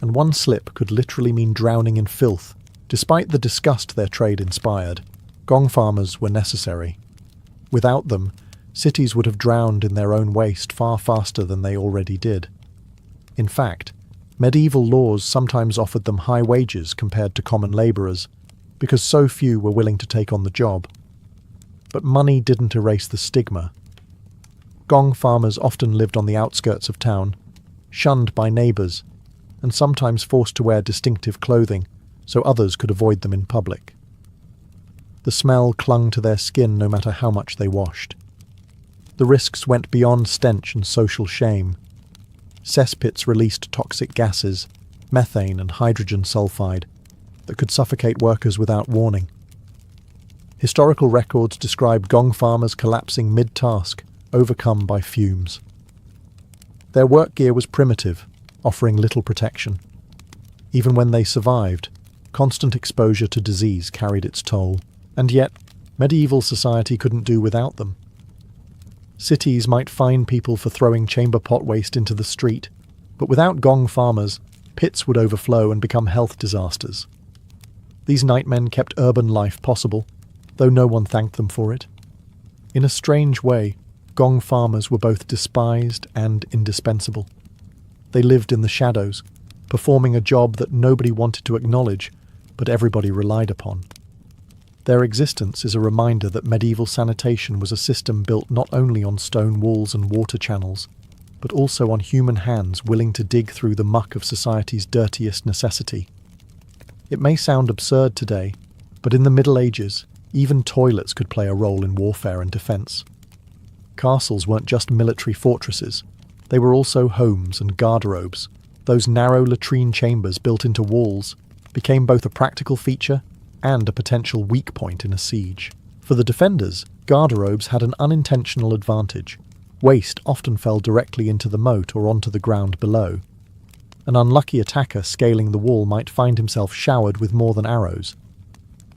and one slip could literally mean drowning in filth. Despite the disgust their trade inspired, gong farmers were necessary. Without them, cities would have drowned in their own waste far faster than they already did. In fact, medieval laws sometimes offered them high wages compared to common labourers, because so few were willing to take on the job. But money didn't erase the stigma. Gong farmers often lived on the outskirts of town, shunned by neighbours, and sometimes forced to wear distinctive clothing so others could avoid them in public. The smell clung to their skin no matter how much they washed. The risks went beyond stench and social shame. Cesspits released toxic gases, methane and hydrogen sulfide, that could suffocate workers without warning. Historical records describe gong farmers collapsing mid-task, overcome by fumes. Their work gear was primitive, offering little protection. Even when they survived, constant exposure to disease carried its toll, and yet medieval society couldn't do without them. Cities might fine people for throwing chamber pot waste into the street, but without gong farmers, pits would overflow and become health disasters. These nightmen kept urban life possible, though no one thanked them for it. In a strange way, gong farmers were both despised and indispensable. They lived in the shadows, performing a job that nobody wanted to acknowledge, but everybody relied upon. Their existence is a reminder that medieval sanitation was a system built not only on stone walls and water channels, but also on human hands willing to dig through the muck of society's dirtiest necessity. It may sound absurd today, but in the Middle Ages, even toilets could play a role in warfare and defence. Castles weren't just military fortresses, they were also homes and garderobes. Those narrow latrine chambers built into walls became both a practical feature and a potential weak point in a siege. For the defenders, garderobes had an unintentional advantage. Waste often fell directly into the moat or onto the ground below. An unlucky attacker scaling the wall might find himself showered with more than arrows.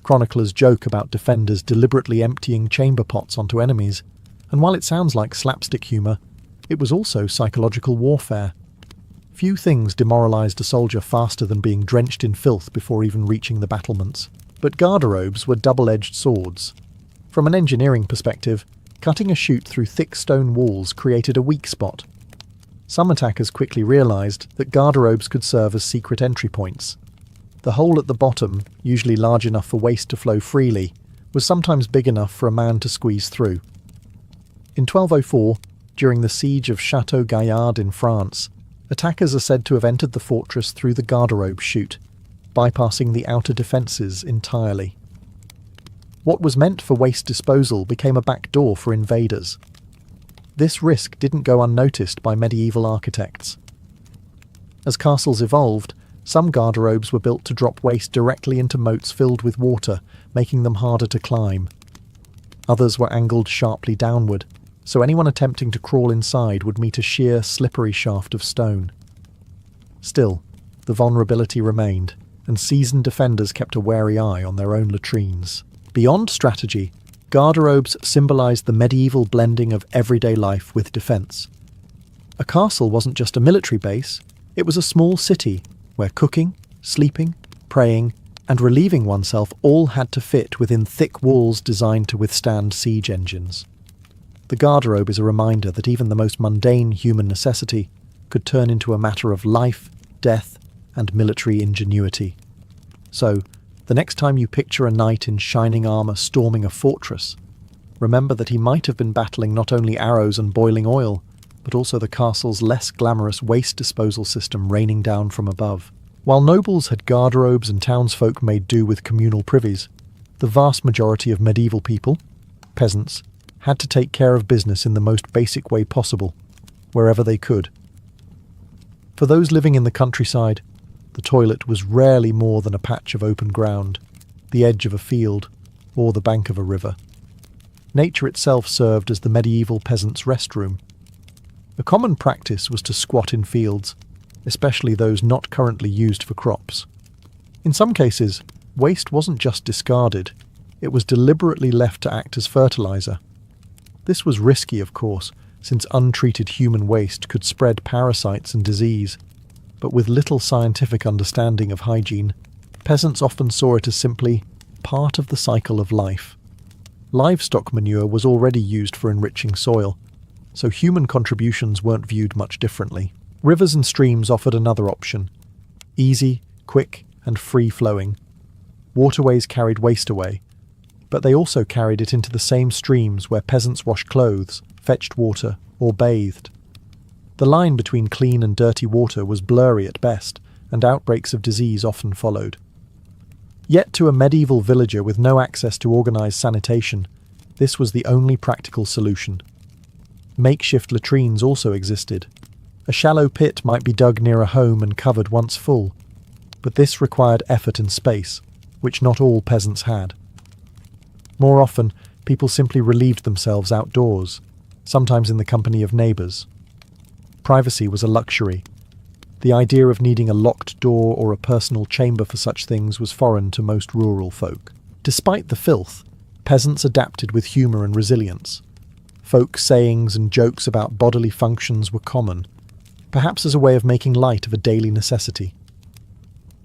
Chroniclers joke about defenders deliberately emptying chamber pots onto enemies, and while it sounds like slapstick humour, it was also psychological warfare. Few things demoralised a soldier faster than being drenched in filth before even reaching the battlements. But garderobes were double-edged swords. From an engineering perspective, cutting a chute through thick stone walls created a weak spot. Some attackers quickly realised that garderobes could serve as secret entry points. The hole at the bottom, usually large enough for waste to flow freely, was sometimes big enough for a man to squeeze through. In 1204, during the siege of Château Gaillard in France, attackers are said to have entered the fortress through the garderobe chute, bypassing the outer defences entirely. What was meant for waste disposal became a back door for invaders. This risk didn't go unnoticed by medieval architects. As castles evolved, some garderobes were built to drop waste directly into moats filled with water, making them harder to climb. Others were angled sharply downward, so anyone attempting to crawl inside would meet a sheer, slippery shaft of stone. Still, the vulnerability remained, and seasoned defenders kept a wary eye on their own latrines. Beyond strategy, garderobes symbolised the medieval blending of everyday life with defence. A castle wasn't just a military base, it was a small city where cooking, sleeping, praying, and relieving oneself all had to fit within thick walls designed to withstand siege engines. The garderobe is a reminder that even the most mundane human necessity could turn into a matter of life, death, and military ingenuity. So, the next time you picture a knight in shining armour storming a fortress, remember that he might have been battling not only arrows and boiling oil, but also the castle's less glamorous waste disposal system raining down from above. While nobles had garderobes and townsfolk made do with communal privies, the vast majority of medieval people, peasants, had to take care of business in the most basic way possible, wherever they could. For those living in the countryside, the toilet was rarely more than a patch of open ground, the edge of a field, or the bank of a river. Nature itself served as the medieval peasant's restroom. A common practice was to squat in fields, especially those not currently used for crops. In some cases, waste wasn't just discarded, it was deliberately left to act as fertilizer. This was risky, of course, since untreated human waste could spread parasites and disease, but with little scientific understanding of hygiene, peasants often saw it as simply part of the cycle of life. Livestock manure was already used for enriching soil, so human contributions weren't viewed much differently. Rivers and streams offered another option: easy, quick, and free-flowing. Waterways carried waste away, but they also carried it into the same streams where peasants washed clothes, fetched water, or bathed. The line between clean and dirty water was blurry at best, and outbreaks of disease often followed. Yet to a medieval villager with no access to organised sanitation, this was the only practical solution. Makeshift latrines also existed. A shallow pit might be dug near a home and covered once full, but this required effort and space, which not all peasants had. More often, people simply relieved themselves outdoors, sometimes in the company of neighbours. Privacy was a luxury. The idea of needing a locked door or a personal chamber for such things was foreign to most rural folk. Despite the filth, peasants adapted with humour and resilience. Folk sayings and jokes about bodily functions were common, perhaps as a way of making light of a daily necessity.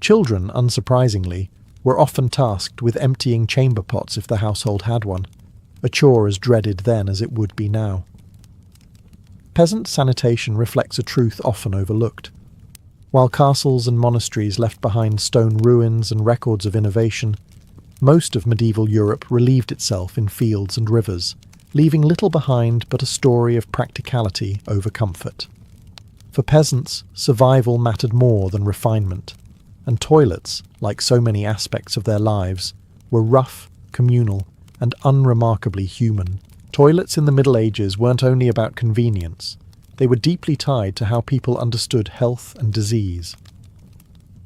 Children, unsurprisingly, were often tasked with emptying chamber pots if the household had one, a chore as dreaded then as it would be now. Peasant sanitation reflects a truth often overlooked. While castles and monasteries left behind stone ruins and records of innovation, most of medieval Europe relieved itself in fields and rivers, leaving little behind but a story of practicality over comfort. For peasants, survival mattered more than refinement, and toilets, like so many aspects of their lives, were rough, communal, and unremarkably human. Toilets in the Middle Ages weren't only about convenience, they were deeply tied to how people understood health and disease.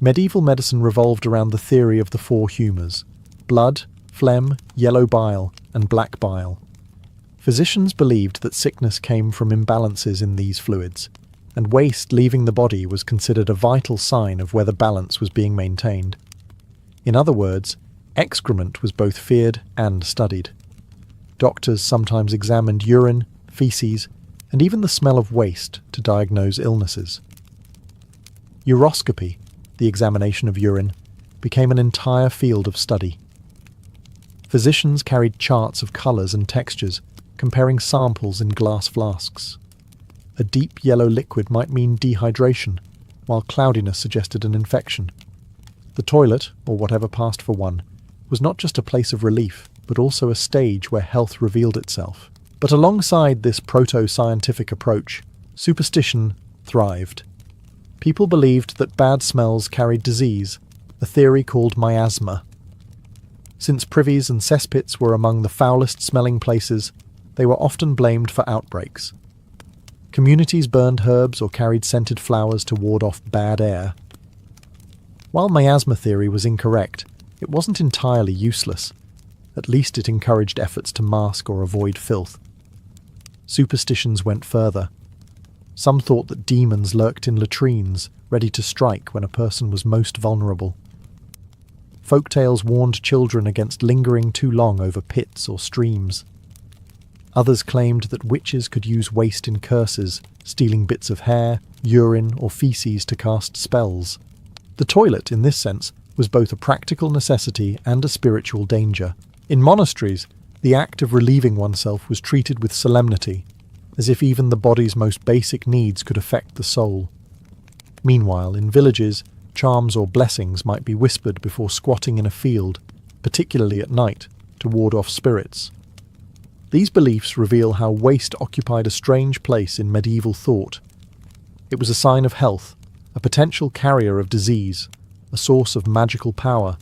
Medieval medicine revolved around the theory of the four humours: blood, phlegm, yellow bile, and black bile. Physicians believed that sickness came from imbalances in these fluids, and waste leaving the body was considered a vital sign of whether balance was being maintained. In other words, excrement was both feared and studied. Doctors sometimes examined urine, feces, and even the smell of waste to diagnose illnesses. Uroscopy, the examination of urine, became an entire field of study. Physicians carried charts of colours and textures, comparing samples in glass flasks. A deep yellow liquid might mean dehydration, while cloudiness suggested an infection. The toilet, or whatever passed for one, was not just a place of relief, but also a stage where health revealed itself. But alongside this proto-scientific approach, superstition thrived. People believed that bad smells carried disease, a theory called miasma. Since privies and cesspits were among the foulest-smelling places, they were often blamed for outbreaks. Communities burned herbs or carried scented flowers to ward off bad air. While miasma theory was incorrect, it wasn't entirely useless. At least it encouraged efforts to mask or avoid filth. Superstitions went further. Some thought that demons lurked in latrines, ready to strike when a person was most vulnerable. Folktales warned children against lingering too long over pits or streams. Others claimed that witches could use waste in curses, stealing bits of hair, urine, or feces to cast spells. The toilet, in this sense, was both a practical necessity and a spiritual danger. In monasteries, the act of relieving oneself was treated with solemnity, as if even the body's most basic needs could affect the soul. Meanwhile, in villages, charms or blessings might be whispered before squatting in a field, particularly at night, to ward off spirits. These beliefs reveal how waste occupied a strange place in medieval thought. It was a sign of health, a potential carrier of disease, a source of magical power,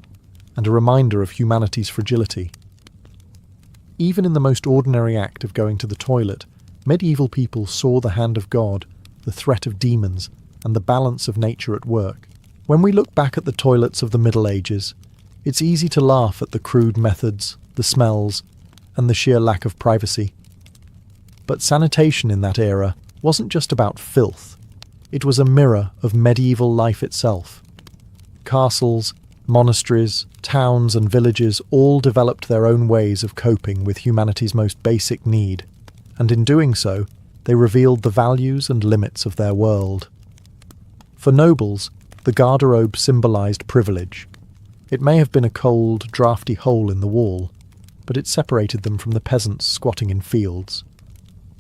and a reminder of humanity's fragility. Even in the most ordinary act of going to the toilet, medieval people saw the hand of God, the threat of demons, and the balance of nature at work. When we look back at the toilets of the Middle Ages, it's easy to laugh at the crude methods, the smells, and the sheer lack of privacy. But sanitation in that era wasn't just about filth. It was a mirror of medieval life itself. Castles, monasteries, towns and villages all developed their own ways of coping with humanity's most basic need, and in doing so, they revealed the values and limits of their world. For nobles, the garderobe symbolized privilege. It may have been a cold, drafty hole in the wall, but it separated them from the peasants squatting in fields.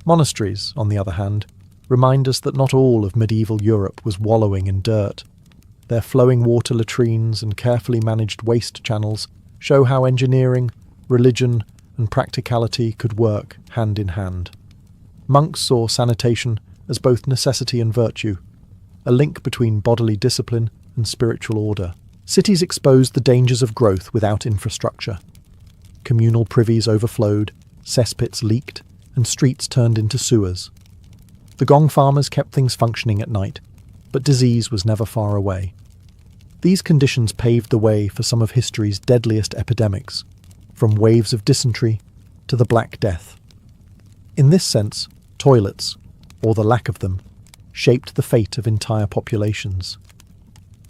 Monasteries, on the other hand, remind us that not all of medieval Europe was wallowing in dirt. Their flowing water latrines and carefully managed waste channels show how engineering, religion, and practicality could work hand in hand. Monks saw sanitation as both necessity and virtue, a link between bodily discipline and spiritual order. Cities exposed the dangers of growth without infrastructure. Communal privies overflowed, cesspits leaked, and streets turned into sewers. The gong farmers kept things functioning at night, but disease was never far away. These conditions paved the way for some of history's deadliest epidemics, from waves of dysentery to the Black Death. In this sense, toilets, or the lack of them, shaped the fate of entire populations.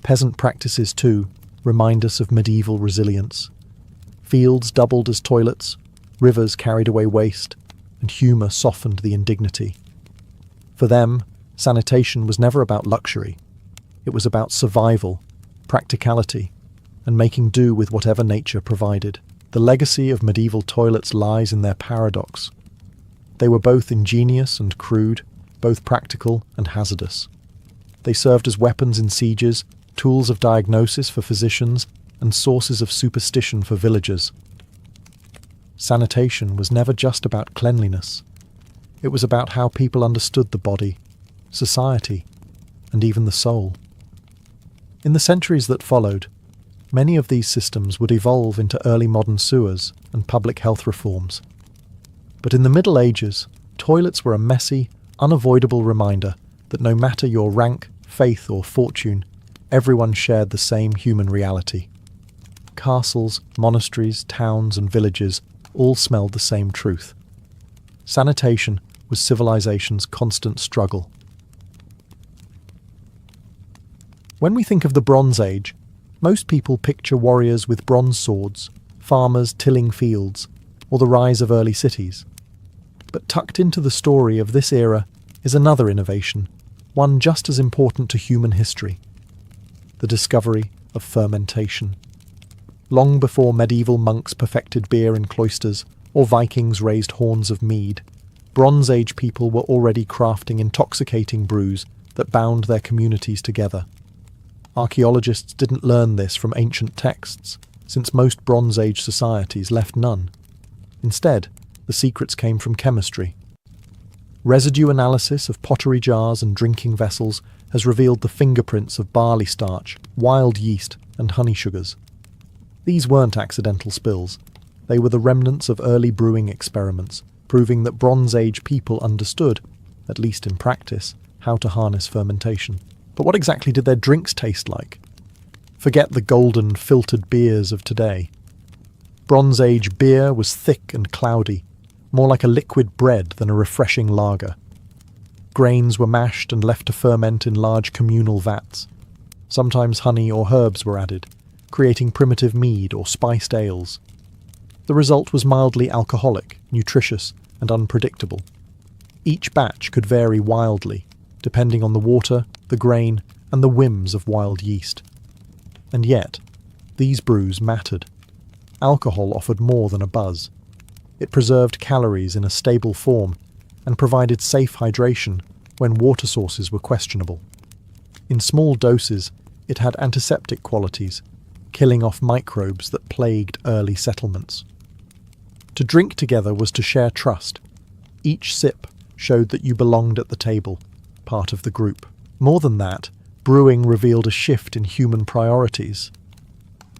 Peasant practices, too, remind us of medieval resilience. Fields doubled as toilets, rivers carried away waste, and humour softened the indignity. For them, sanitation was never about luxury. It was about survival, practicality, and making do with whatever nature provided. The legacy of medieval toilets lies in their paradox. They were both ingenious and crude, both practical and hazardous. They served as weapons in sieges, tools of diagnosis for physicians, and sources of superstition for villagers. Sanitation was never just about cleanliness. It was about how people understood the body, society, and even the soul. In the centuries that followed, many of these systems would evolve into early modern sewers and public health reforms. But in the Middle Ages, toilets were a messy, unavoidable reminder that no matter your rank, faith, or fortune, everyone shared the same human reality. Castles, monasteries, towns, and villages all smelled the same truth. Sanitation was civilization's constant struggle. When we think of the Bronze Age, most people picture warriors with bronze swords, farmers tilling fields, or the rise of early cities. But tucked into the story of this era is another innovation, one just as important to human history: the discovery of fermentation. Long before medieval monks perfected beer in cloisters or Vikings raised horns of mead, Bronze Age people were already crafting intoxicating brews that bound their communities together. Archaeologists didn't learn this from ancient texts, since most Bronze Age societies left none. Instead, the secrets came from chemistry. Residue analysis of pottery jars and drinking vessels has revealed the fingerprints of barley starch, wild yeast, and honey sugars. These weren't accidental spills. They were the remnants of early brewing experiments, proving that Bronze Age people understood, at least in practice, how to harness fermentation. But what exactly did their drinks taste like? Forget the golden, filtered beers of today. Bronze Age beer was thick and cloudy, more like a liquid bread than a refreshing lager. Grains were mashed and left to ferment in large communal vats. Sometimes honey or herbs were added, creating primitive mead or spiced ales. The result was mildly alcoholic, nutritious, and unpredictable. Each batch could vary wildly, depending on the water, the grain, and the whims of wild yeast. And yet, these brews mattered. Alcohol offered more than a buzz. It preserved calories in a stable form and provided safe hydration when water sources were questionable. In small doses, it had antiseptic qualities, killing off microbes that plagued early settlements. To drink together was to share trust. Each sip showed that you belonged at the table, part of the group. More than that, brewing revealed a shift in human priorities.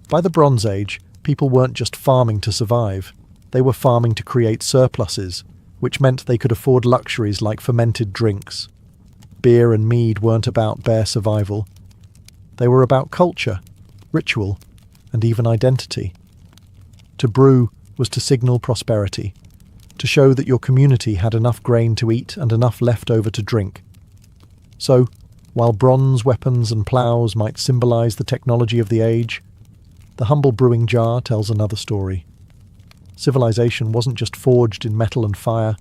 By the Bronze Age, people weren't just farming to survive. They were farming to create surpluses, which meant they could afford luxuries like fermented drinks. Beer and mead weren't about bare survival. They were about culture, ritual, and even identity. To brew was to signal prosperity, to show that your community had enough grain to eat and enough left over to drink. So, While bronze weapons and ploughs might symbolize the technology of the age, the humble brewing jar tells another story. Civilization wasn't just forged in metal and fire,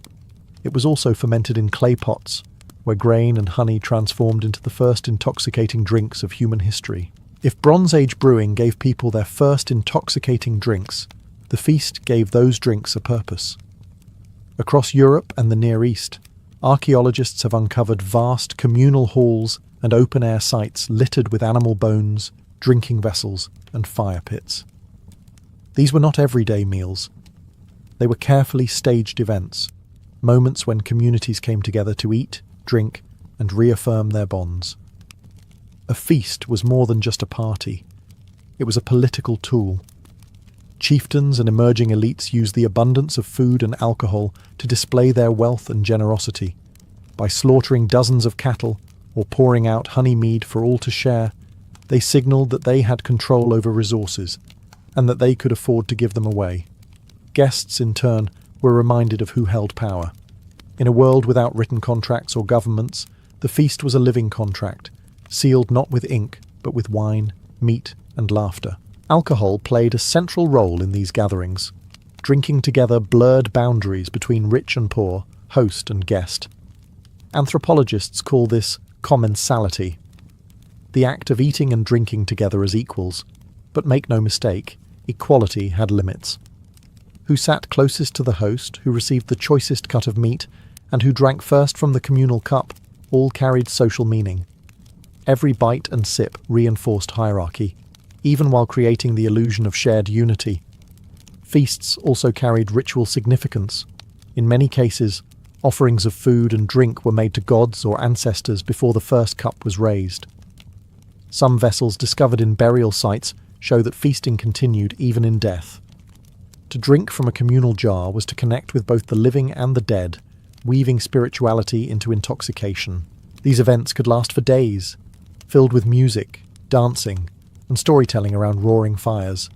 it was also fermented in clay pots, where grain and honey transformed into the first intoxicating drinks of human history. If Bronze Age brewing gave people their first intoxicating drinks, the feast gave those drinks a purpose. Across Europe and the Near East, archaeologists have uncovered vast communal halls and open-air sites littered with animal bones, drinking vessels, and fire pits. These were not everyday meals. They were carefully staged events, moments when communities came together to eat, drink, and reaffirm their bonds. A feast was more than just a party. It was a political tool. Chieftains and emerging elites used the abundance of food and alcohol to display their wealth and generosity. By slaughtering dozens of cattle or pouring out honey mead for all to share, they signaled that they had control over resources and that they could afford to give them away. Guests, in turn, were reminded of who held power. In a world without written contracts or governments, the feast was a living contract, sealed not with ink, but with wine, meat, and laughter. Alcohol played a central role in these gatherings. Drinking together blurred boundaries between rich and poor, host and guest. Anthropologists call this commensality, the act of eating and drinking together as equals. But make no mistake, equality had limits. Who sat closest to the host, who received the choicest cut of meat, and who drank first from the communal cup, all carried social meaning. Every bite and sip reinforced hierarchy, even while creating the illusion of shared unity. Feasts also carried ritual significance. In many cases, offerings of food and drink were made to gods or ancestors before the first cup was raised. Some vessels discovered in burial sites show that feasting continued even in death. To drink from a communal jar was to connect with both the living and the dead, weaving spirituality into intoxication. These events could last for days, filled with music, dancing, and storytelling around roaring fires.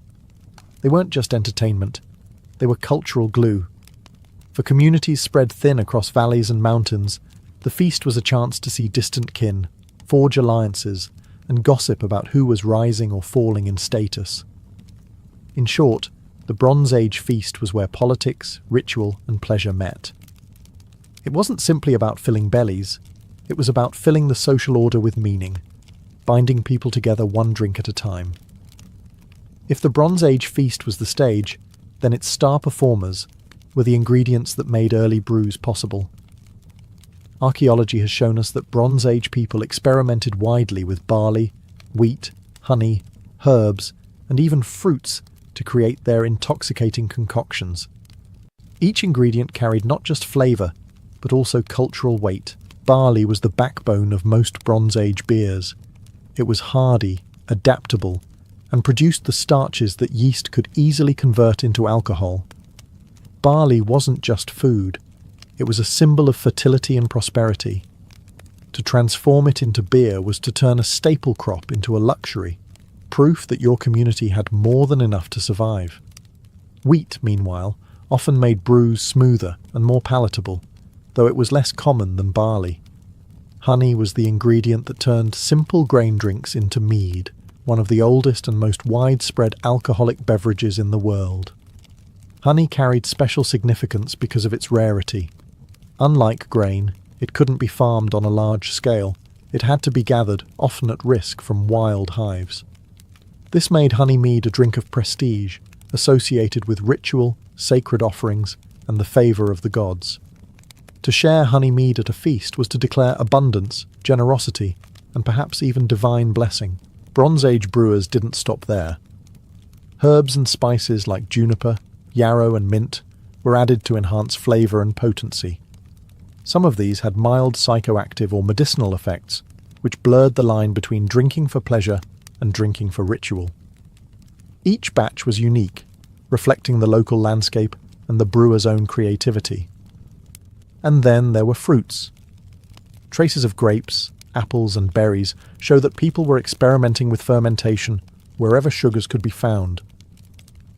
They weren't just entertainment, they were cultural glue. For communities spread thin across valleys and mountains, the feast was a chance to see distant kin, forge alliances, and gossip about who was rising or falling in status. In short, the Bronze Age feast was where politics, ritual, and pleasure met. It wasn't simply about filling bellies, it was about filling the social order with meaning, binding people together one drink at a time. If the Bronze Age feast was the stage, then its star performers were the ingredients that made early brews possible. Archaeology has shown us that Bronze Age people experimented widely with barley, wheat, honey, herbs, and even fruits to create their intoxicating concoctions. Each ingredient carried not just flavour, but also cultural weight. Barley was the backbone of most Bronze Age beers. It was hardy, adaptable, and produced the starches that yeast could easily convert into alcohol. Barley wasn't just food, it was a symbol of fertility and prosperity. To transform it into beer was to turn a staple crop into a luxury, proof that your community had more than enough to survive. Wheat, meanwhile, often made brews smoother and more palatable, though it was less common than barley. Honey was the ingredient that turned simple grain drinks into mead, one of the oldest and most widespread alcoholic beverages in the world. Honey carried special significance because of its rarity. Unlike grain, it couldn't be farmed on a large scale. It had to be gathered, often at risk, from wild hives. This made honey mead a drink of prestige, associated with ritual, sacred offerings, and the favour of the gods. To share honey mead at a feast was to declare abundance, generosity, and perhaps even divine blessing. Bronze Age brewers didn't stop there. Herbs and spices like juniper, yarrow, and mint were added to enhance flavour and potency. Some of these had mild psychoactive or medicinal effects, which blurred the line between drinking for pleasure and drinking for ritual. Each batch was unique, reflecting the local landscape and the brewer's own creativity. And then there were fruits. Traces of grapes, apples, and berries show that people were experimenting with fermentation wherever sugars could be found.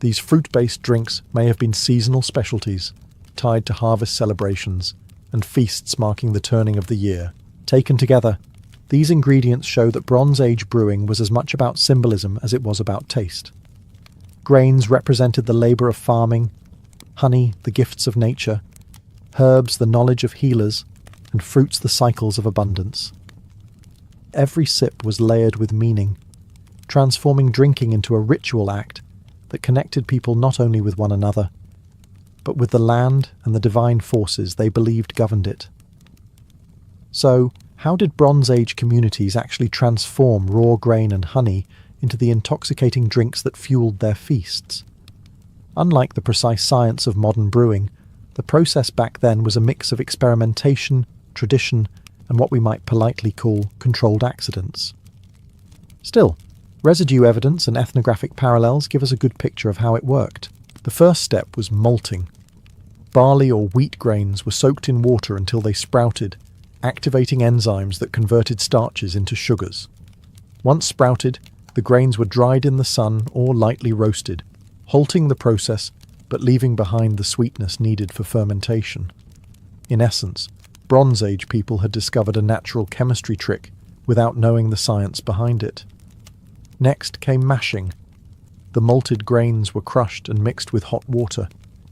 These fruit-based drinks may have been seasonal specialties, tied to harvest celebrations and feasts marking the turning of the year. Taken together, These ingredients show that Bronze Age brewing was as much about symbolism as it was about taste. Grains represented the labour of farming, honey, the gifts of nature, herbs, the knowledge of healers, and fruits, the cycles of abundance. Every sip was layered with meaning, transforming drinking into a ritual act that connected people not only with one another, but with the land and the divine forces they believed governed it. So, how did Bronze Age communities actually transform raw grain and honey into the intoxicating drinks that fueled their feasts? Unlike the precise science of modern brewing, the process back then was a mix of experimentation, tradition, and what we might politely call controlled accidents. Still, residue evidence and ethnographic parallels give us a good picture of how it worked. The first step was malting. Barley or wheat grains were soaked in water until they sprouted, activating enzymes that converted starches into sugars. Once sprouted, the grains were dried in the sun or lightly roasted, halting the process but leaving behind the sweetness needed for fermentation. In essence, Bronze Age people had discovered a natural chemistry trick without knowing the science behind it. Next came mashing. The malted grains were crushed and mixed with hot water,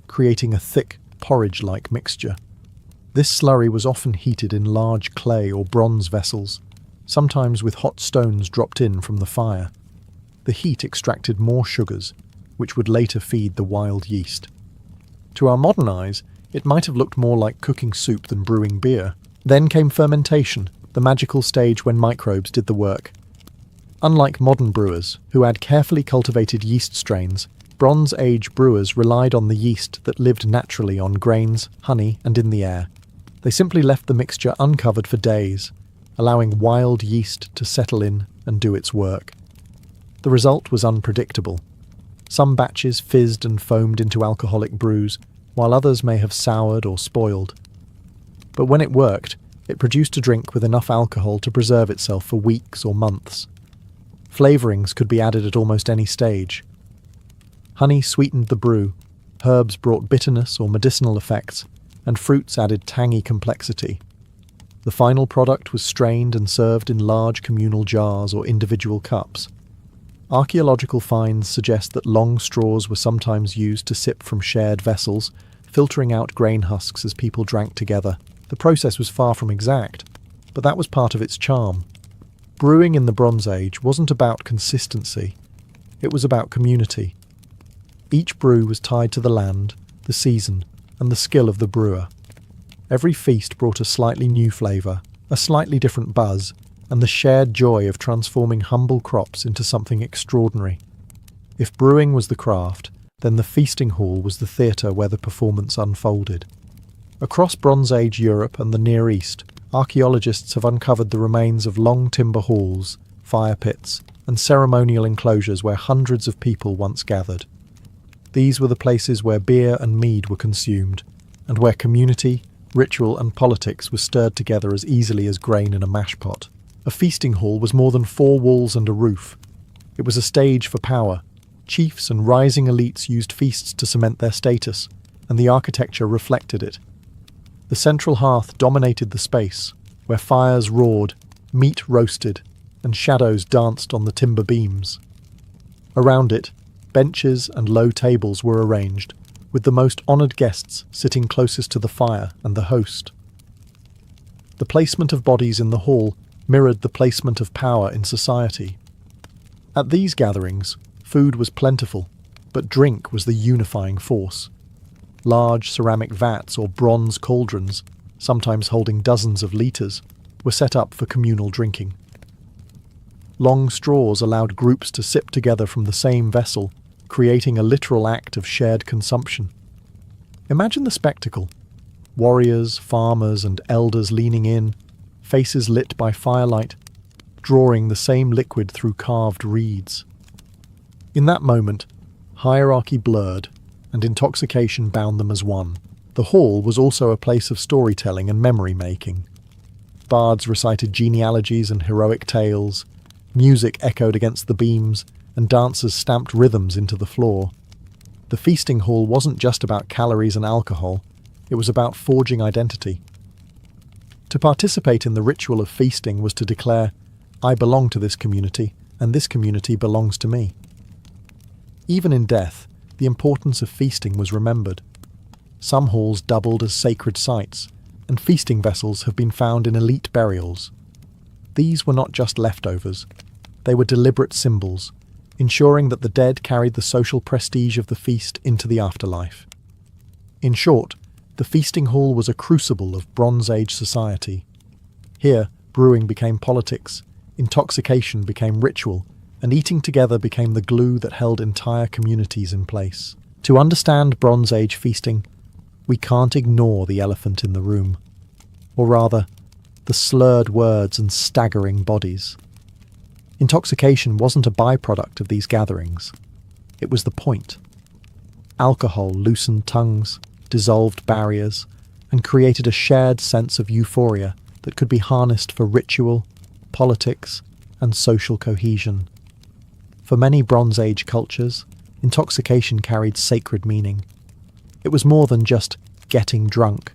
creating a thick, porridge-like mixture. This slurry was often heated in large clay or bronze vessels, sometimes with hot stones dropped in from the fire. The heat extracted more sugars, which would later feed the wild yeast. To our modern eyes, it might have looked more like cooking soup than brewing beer. Then came fermentation, the magical stage when microbes did the work. Unlike modern brewers, who had carefully cultivated yeast strains, Bronze Age brewers relied on the yeast that lived naturally on grains, honey, and in the air. They simply left the mixture uncovered for days, allowing wild yeast to settle in and do its work. The result was unpredictable. Some batches fizzed and foamed into alcoholic brews, while others may have soured or spoiled. But when it worked, it produced a drink with enough alcohol to preserve itself for weeks or months. Flavourings could be added at almost any stage. Honey sweetened the brew, herbs brought bitterness or medicinal effects, and fruits added tangy complexity. The final product was strained and served in large communal jars or individual cups. Archaeological finds suggest that long straws were sometimes used to sip from shared vessels, filtering out grain husks as people drank together. The process was far from exact, but that was part of its charm. Brewing in the Bronze Age wasn't about consistency, it was about community. Each brew was tied to the land, the season, and the skill of the brewer. Every feast brought a slightly new flavour, a slightly different buzz, and the shared joy of transforming humble crops into something extraordinary. If brewing was the craft, then the feasting hall was the theatre where the performance unfolded. Across Bronze Age Europe and the Near East, archaeologists have uncovered the remains of long timber halls, fire pits, and ceremonial enclosures where hundreds of people once gathered. These were the places where beer and mead were consumed, and where community, ritual, and politics were stirred together as easily as grain in a mash pot. A feasting hall was more than 4 walls and a roof. It was a stage for power. Chiefs and rising elites used feasts to cement their status, and the architecture reflected it. The central hearth dominated the space, where fires roared, meat roasted, and shadows danced on the timber beams. Around it, benches and low tables were arranged, with the most honoured guests sitting closest to the fire and the host. The placement of bodies in the hall mirrored the placement of power in society. At these gatherings, food was plentiful, but drink was the unifying force. Large ceramic vats or bronze cauldrons, sometimes holding dozens of litres, were set up for communal drinking. Long straws allowed groups to sip together from the same vessel, creating a literal act of shared consumption. Imagine the spectacle. Warriors, farmers, and elders leaning in, faces lit by firelight, drawing the same liquid through carved reeds. In that moment, hierarchy blurred, and intoxication bound them as one. The hall was also a place of storytelling and memory-making. Bards recited genealogies and heroic tales, music echoed against the beams, and dancers stamped rhythms into the floor. The feasting hall wasn't just about calories and alcohol, it was about forging identity. To participate in the ritual of feasting was to declare, "I belong to this community, and this community belongs to me." Even in death, the importance of feasting was remembered. Some halls doubled as sacred sites, and feasting vessels have been found in elite burials. These were not just leftovers, they were deliberate symbols, ensuring that the dead carried the social prestige of the feast into the afterlife. In short, the feasting hall was a crucible of Bronze Age society. Here, brewing became politics, intoxication became ritual, and eating together became the glue that held entire communities in place. To understand Bronze Age feasting, we can't ignore the elephant in the room, or rather, the slurred words and staggering bodies. Intoxication wasn't a byproduct of these gatherings. It was the point. Alcohol loosened tongues, dissolved barriers, and created a shared sense of euphoria that could be harnessed for ritual, politics, and social cohesion. For many Bronze Age cultures, intoxication carried sacred meaning. It was more than just getting drunk.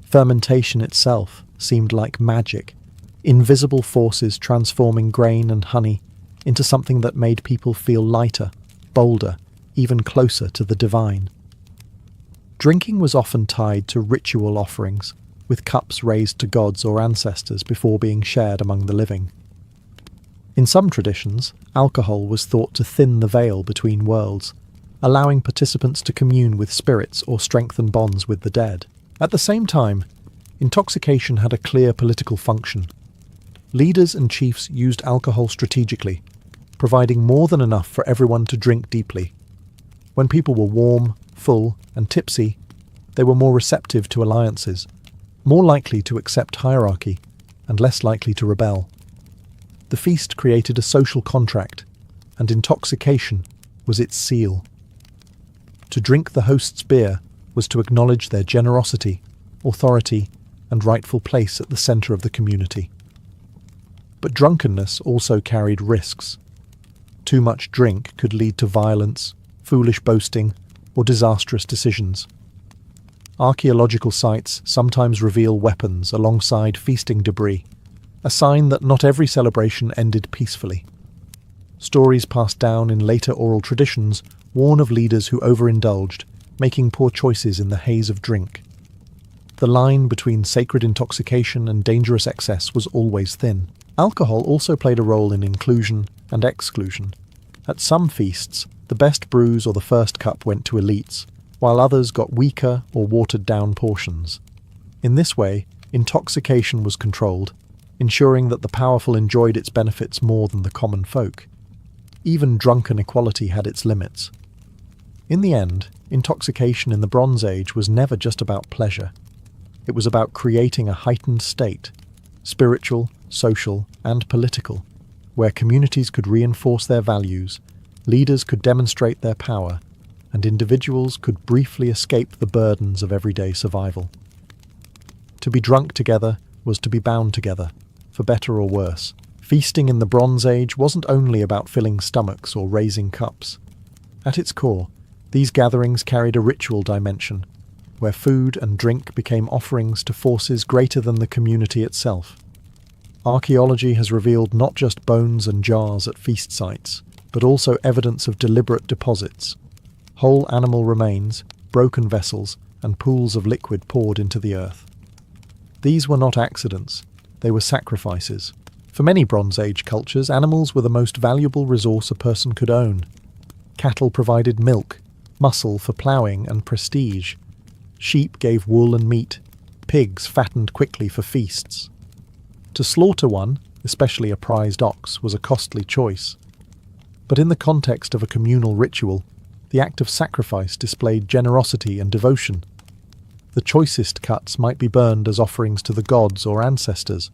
Fermentation itself seemed like magic, invisible forces transforming grain and honey into something that made people feel lighter, bolder, even closer to the divine. Drinking was often tied to ritual offerings, with cups raised to gods or ancestors before being shared among the living. In some traditions, alcohol was thought to thin the veil between worlds, allowing participants to commune with spirits or strengthen bonds with the dead. At the same time, intoxication had a clear political function. Leaders and chiefs used alcohol strategically, providing more than enough for everyone to drink deeply. When people were warm, full, and tipsy, they were more receptive to alliances, more likely to accept hierarchy, and less likely to rebel. The feast created a social contract, and intoxication was its seal. To drink the host's beer was to acknowledge their generosity, authority, and rightful place at the centre of the community. But drunkenness also carried risks. Too much drink could lead to violence, foolish boasting, or disastrous decisions. Archaeological sites sometimes reveal weapons alongside feasting debris, a sign that not every celebration ended peacefully. Stories passed down in later oral traditions warn of leaders who overindulged, making poor choices in the haze of drink. The line between sacred intoxication and dangerous excess was always thin. Alcohol also played a role in inclusion and exclusion. At some feasts, the best brews or the first cup went to elites, while others got weaker or watered-down portions. In this way, intoxication was controlled, ensuring that the powerful enjoyed its benefits more than the common folk. Even drunken equality had its limits. In the end, intoxication in the Bronze Age was never just about pleasure. It was about creating a heightened state, spiritual, social, and political, where communities could reinforce their values, leaders could demonstrate their power, and individuals could briefly escape the burdens of everyday survival. To be drunk together was to be bound together, for better or worse. Feasting in the Bronze Age wasn't only about filling stomachs or raising cups. At its core, these gatherings carried a ritual dimension, where food and drink became offerings to forces greater than the community itself. Archaeology has revealed not just bones and jars at feast sites, but also evidence of deliberate deposits. Whole animal remains, broken vessels, and pools of liquid poured into the earth. These were not accidents, they were sacrifices. For many Bronze Age cultures, animals were the most valuable resource a person could own. Cattle provided milk, muscle for ploughing, and prestige. Sheep gave wool and meat. Pigs fattened quickly for feasts. To slaughter one, especially a prized ox, was a costly choice. But in the context of a communal ritual, the act of sacrifice displayed generosity and devotion. The choicest cuts might be burned as offerings to the gods or ancestors,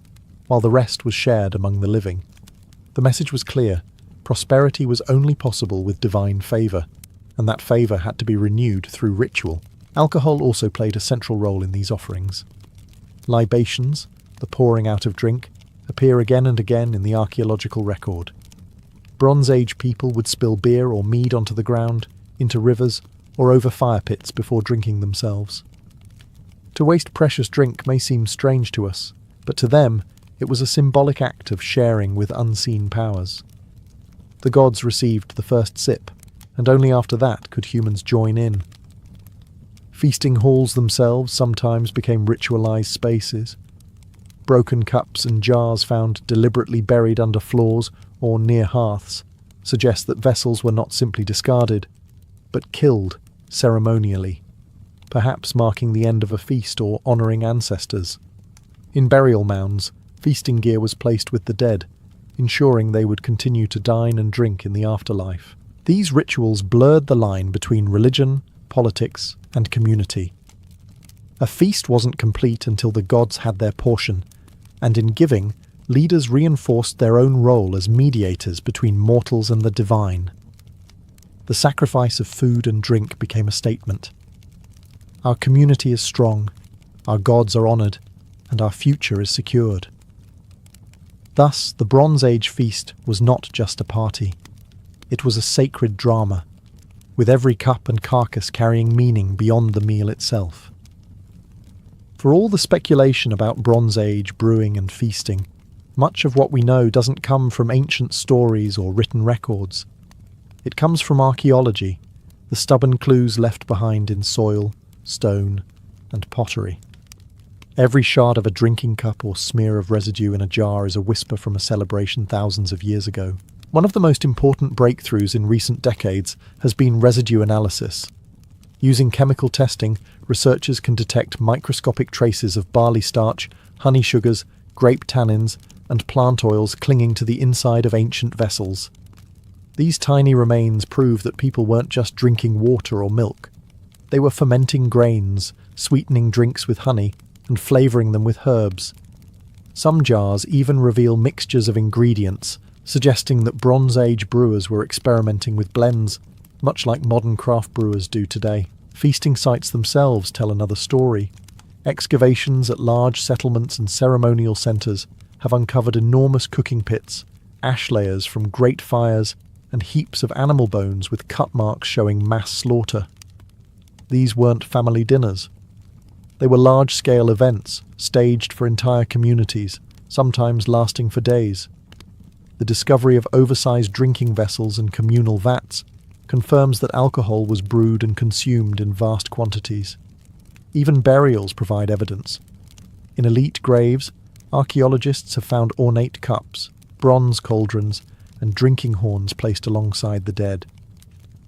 while the rest was shared among the living. The message was clear: prosperity was only possible with divine favour, and that favour had to be renewed through ritual. Alcohol also played a central role in these offerings. Libations, the pouring out of drink, appear again and again in the archaeological record. Bronze Age people would spill beer or mead onto the ground, into rivers, or over fire pits before drinking themselves. To waste precious drink may seem strange to us, but to them it was a symbolic act of sharing with unseen powers. The gods received the first sip, and only after that could humans join in. Feasting halls themselves sometimes became ritualized spaces. Broken cups and jars found deliberately buried under floors or near hearths suggest that vessels were not simply discarded, but killed ceremonially, perhaps marking the end of a feast or honouring ancestors. In burial mounds, feasting gear was placed with the dead, ensuring they would continue to dine and drink in the afterlife. These rituals blurred the line between religion, politics, and community. A feast wasn't complete until the gods had their portion, and in giving, leaders reinforced their own role as mediators between mortals and the divine. The sacrifice of food and drink became a statement. Our community is strong, our gods are honoured, and our future is secured. Thus, the Bronze Age feast was not just a party. It was a sacred drama, with every cup and carcass carrying meaning beyond the meal itself. For all the speculation about Bronze Age brewing and feasting, much of what we know doesn't come from ancient stories or written records. It comes from archaeology, the stubborn clues left behind in soil, stone, and pottery. Every shard of a drinking cup or smear of residue in a jar is a whisper from a celebration thousands of years ago. One of the most important breakthroughs in recent decades has been residue analysis. Using chemical testing, researchers can detect microscopic traces of barley starch, honey sugars, grape tannins, and plant oils clinging to the inside of ancient vessels. These tiny remains prove that people weren't just drinking water or milk. They were fermenting grains, sweetening drinks with honey, and flavouring them with herbs. Some jars even reveal mixtures of ingredients, suggesting that Bronze Age brewers were experimenting with blends, much like modern craft brewers do today. Feasting sites themselves tell another story. Excavations at large settlements and ceremonial centres have uncovered enormous cooking pits, ash layers from great fires, and heaps of animal bones with cut marks showing mass slaughter. These weren't family dinners. They were large-scale events, staged for entire communities, sometimes lasting for days. The discovery of oversized drinking vessels and communal vats confirms that alcohol was brewed and consumed in vast quantities. Even burials provide evidence. In elite graves, archaeologists have found ornate cups, bronze cauldrons, and drinking horns placed alongside the dead.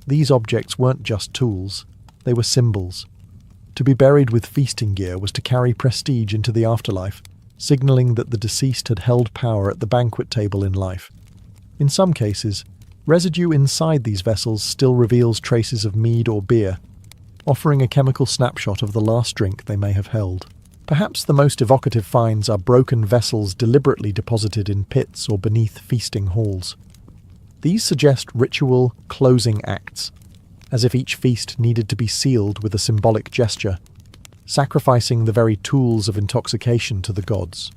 These objects weren't just tools, they were symbols. To be buried with feasting gear was to carry prestige into the afterlife, signalling that the deceased had held power at the banquet table in life. In some cases, residue inside these vessels still reveals traces of mead or beer, offering a chemical snapshot of the last drink they may have held. Perhaps the most evocative finds are broken vessels deliberately deposited in pits or beneath feasting halls. These suggest ritual closing acts, as if each feast needed to be sealed with a symbolic gesture, sacrificing the very tools of intoxication to the gods.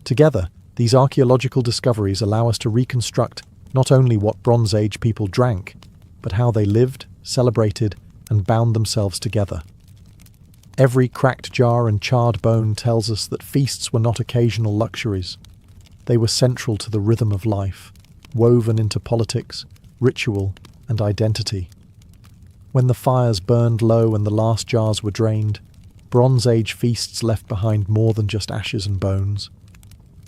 Together, these archaeological discoveries allow us to reconstruct not only what Bronze Age people drank, but how they lived, celebrated, and bound themselves together. Every cracked jar and charred bone tells us that feasts were not occasional luxuries. They were central to the rhythm of life, woven into politics, ritual, and identity. When the fires burned low and the last jars were drained, Bronze Age feasts left behind more than just ashes and bones.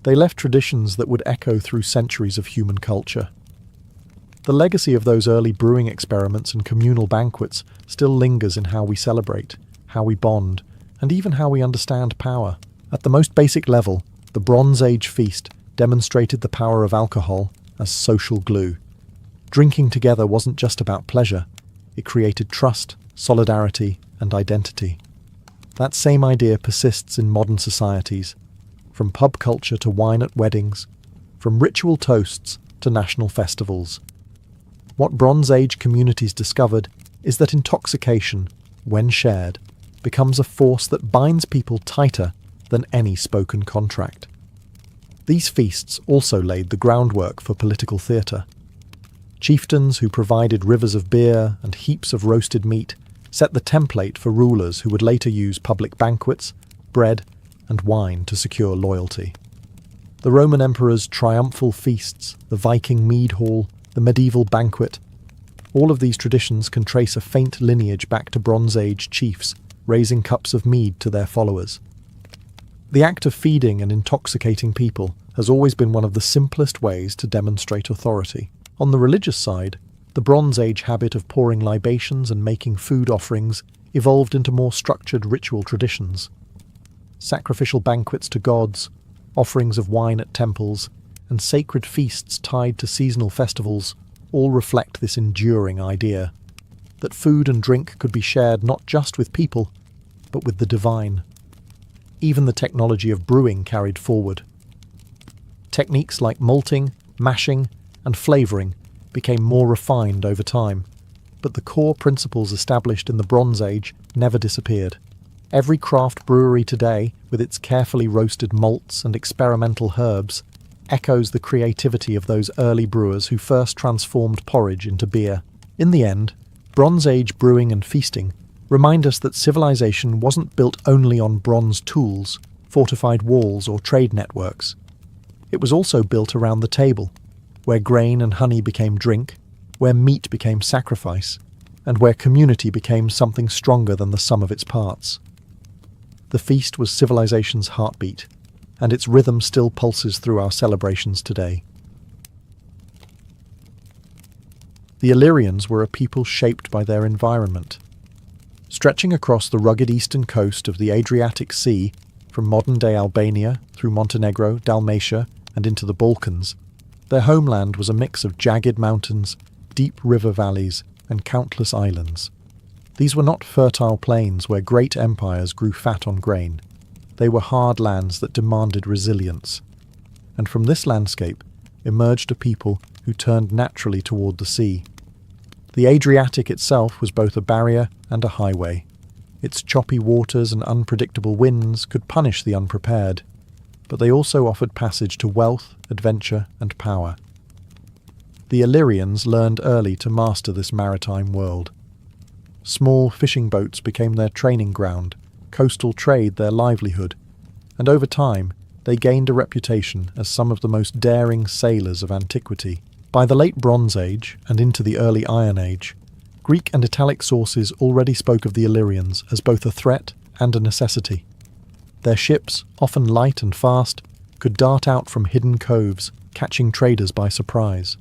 They left traditions that would echo through centuries of human culture. The legacy of those early brewing experiments and communal banquets still lingers in how we celebrate, how we bond, and even how we understand power. At the most basic level, the Bronze Age feast demonstrated the power of alcohol as social glue. Drinking together wasn't just about pleasure, it created trust, solidarity, and identity. That same idea persists in modern societies, from pub culture to wine at weddings, from ritual toasts to national festivals. What Bronze Age communities discovered is that intoxication, when shared, becomes a force that binds people tighter than any spoken contract. These feasts also laid the groundwork for political theatre. Chieftains who provided rivers of beer and heaps of roasted meat set the template for rulers who would later use public banquets, bread, and wine to secure loyalty. The Roman emperor's triumphal feasts, the Viking mead hall, the medieval banquet, all of these traditions can trace a faint lineage back to Bronze Age chiefs raising cups of mead to their followers. The act of feeding and intoxicating people has always been one of the simplest ways to demonstrate authority. On the religious side, the Bronze Age habit of pouring libations and making food offerings evolved into more structured ritual traditions. Sacrificial banquets to gods, offerings of wine at temples, and sacred feasts tied to seasonal festivals all reflect this enduring idea that food and drink could be shared not just with people, but with the divine. Even the technology of brewing carried forward. Techniques like malting, mashing, and flavouring became more refined over time, but the core principles established in the Bronze Age never disappeared. Every craft brewery today, with its carefully roasted malts and experimental herbs, echoes the creativity of those early brewers who first transformed porridge into beer. In the end, Bronze Age brewing and feasting remind us that civilization wasn't built only on bronze tools, fortified walls, or trade networks. It was also built around the table, where grain and honey became drink, where meat became sacrifice, and where community became something stronger than the sum of its parts. The feast was civilization's heartbeat, and its rhythm still pulses through our celebrations today. The Illyrians were a people shaped by their environment. Stretching across the rugged eastern coast of the Adriatic Sea, from modern-day Albania through Montenegro, Dalmatia, and into the Balkans, their homeland was a mix of jagged mountains, deep river valleys, and countless islands. These were not fertile plains where great empires grew fat on grain. They were hard lands that demanded resilience. And from this landscape emerged a people who turned naturally toward the sea. The Adriatic itself was both a barrier and a highway. Its choppy waters and unpredictable winds could punish the unprepared, but they also offered passage to wealth, adventure, and power. The Illyrians learned early to master this maritime world. Small fishing boats became their training ground, coastal trade their livelihood, and over time they gained a reputation as some of the most daring sailors of antiquity. By the late Bronze Age and into the early Iron Age, Greek and Italic sources already spoke of the Illyrians as both a threat and a necessity. Their ships, often light and fast, could dart out from hidden coves, catching traders by surprise.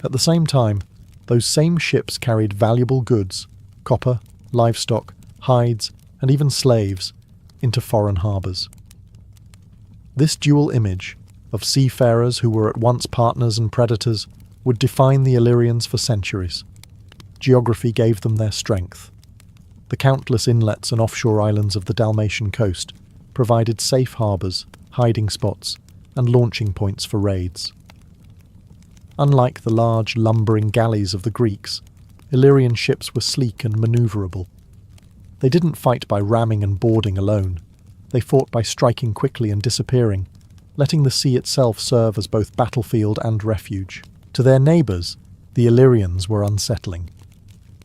At the same time, those same ships carried valuable goods, copper, livestock, hides, and even slaves, into foreign harbours. This dual image, of seafarers who were at once partners and predators, would define the Illyrians for centuries. Geography gave them their strength. The countless inlets and offshore islands of the Dalmatian coast provided safe harbours, hiding spots, and launching points for raids. Unlike the large, lumbering galleys of the Greeks, Illyrian ships were sleek and manoeuvrable. They didn't fight by ramming and boarding alone. They fought by striking quickly and disappearing, letting the sea itself serve as both battlefield and refuge. To their neighbours, the Illyrians were unsettling.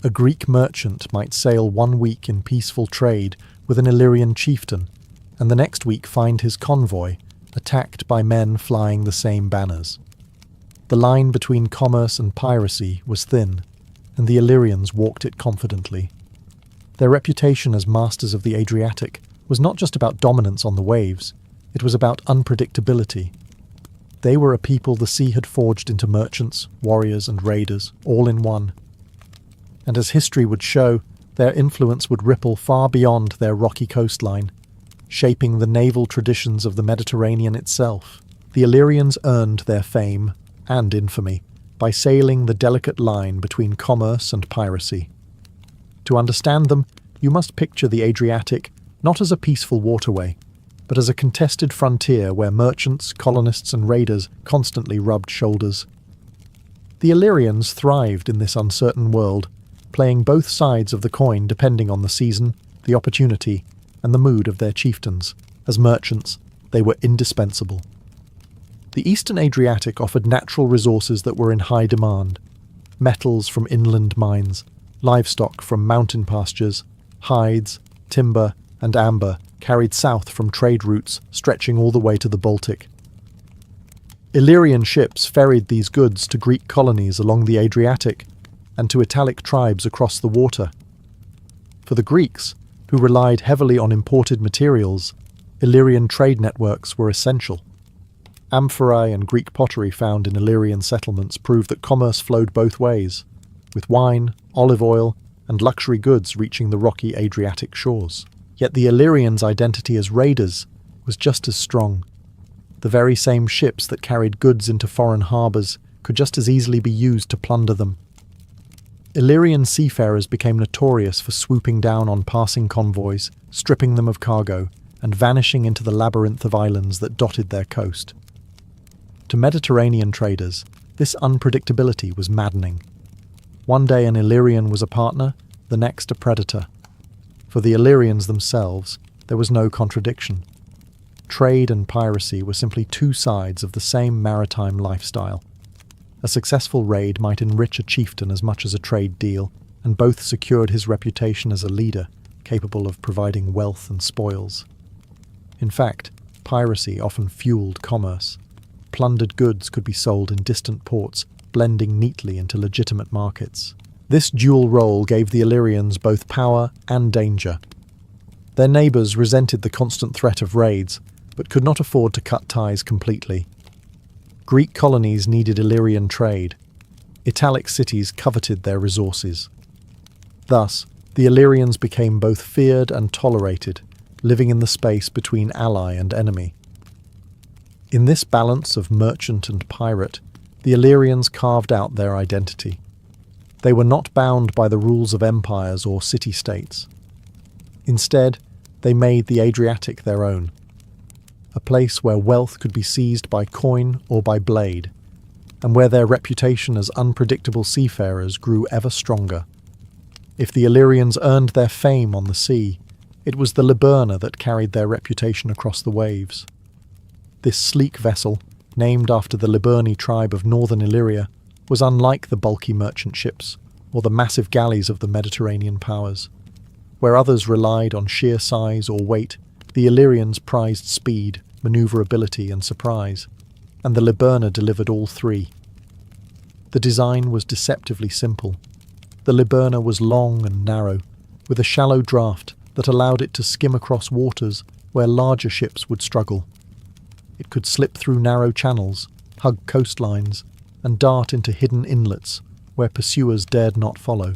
A Greek merchant might sail 1 week in peaceful trade with an Illyrian chieftain, and the next week find his convoy attacked by men flying the same banners. The line between commerce and piracy was thin, and the Illyrians walked it confidently. Their reputation as masters of the Adriatic was not just about dominance on the waves, it was about unpredictability. They were a people the sea had forged into merchants, warriors, and raiders, all in one. And as history would show, their influence would ripple far beyond their rocky coastline, shaping the naval traditions of the Mediterranean itself. The Illyrians earned their fame and infamy by sailing the delicate line between commerce and piracy. To understand them, you must picture the Adriatic not as a peaceful waterway, but as a contested frontier where merchants, colonists, and raiders constantly rubbed shoulders. The Illyrians thrived in this uncertain world, playing both sides of the coin depending on the season, the opportunity, and the mood of their chieftains. As merchants, they were indispensable. The eastern Adriatic offered natural resources that were in high demand: metals from inland mines, livestock from mountain pastures, hides, timber, and amber carried south from trade routes stretching all the way to the Baltic. Illyrian ships ferried these goods to Greek colonies along the Adriatic and to Italic tribes across the water. For the Greeks, who relied heavily on imported materials, Illyrian trade networks were essential. Amphorae and Greek pottery found in Illyrian settlements prove that commerce flowed both ways, with wine, olive oil, and luxury goods reaching the rocky Adriatic shores. Yet the Illyrians' identity as raiders was just as strong. The very same ships that carried goods into foreign harbours could just as easily be used to plunder them. Illyrian seafarers became notorious for swooping down on passing convoys, stripping them of cargo, and vanishing into the labyrinth of islands that dotted their coast. To Mediterranean traders, this unpredictability was maddening. One day an Illyrian was a partner, the next a predator. For the Illyrians themselves, there was no contradiction. Trade and piracy were simply two sides of the same maritime lifestyle. A successful raid might enrich a chieftain as much as a trade deal, and both secured his reputation as a leader, capable of providing wealth and spoils. In fact, piracy often fueled commerce. Plundered goods could be sold in distant ports, blending neatly into legitimate markets. This dual role gave the Illyrians both power and danger. Their neighbours resented the constant threat of raids, but could not afford to cut ties completely. Greek colonies needed Illyrian trade. Italic cities coveted their resources. Thus, the Illyrians became both feared and tolerated, living in the space between ally and enemy. In this balance of merchant and pirate, the Illyrians carved out their identity. They were not bound by the rules of empires or city-states. Instead, they made the Adriatic their own, a place where wealth could be seized by coin or by blade, and where their reputation as unpredictable seafarers grew ever stronger. If the Illyrians earned their fame on the sea, it was the Liburna that carried their reputation across the waves. This sleek vessel, named after the Liburni tribe of northern Illyria, was unlike the bulky merchant ships or the massive galleys of the Mediterranean powers. Where others relied on sheer size or weight, the Illyrians prized speed, maneuverability, and surprise, and the Liburna delivered all three. The design was deceptively simple. The Liburna was long and narrow, with a shallow draft that allowed it to skim across waters where larger ships would struggle. It could slip through narrow channels, hug coastlines, and dart into hidden inlets where pursuers dared not follow.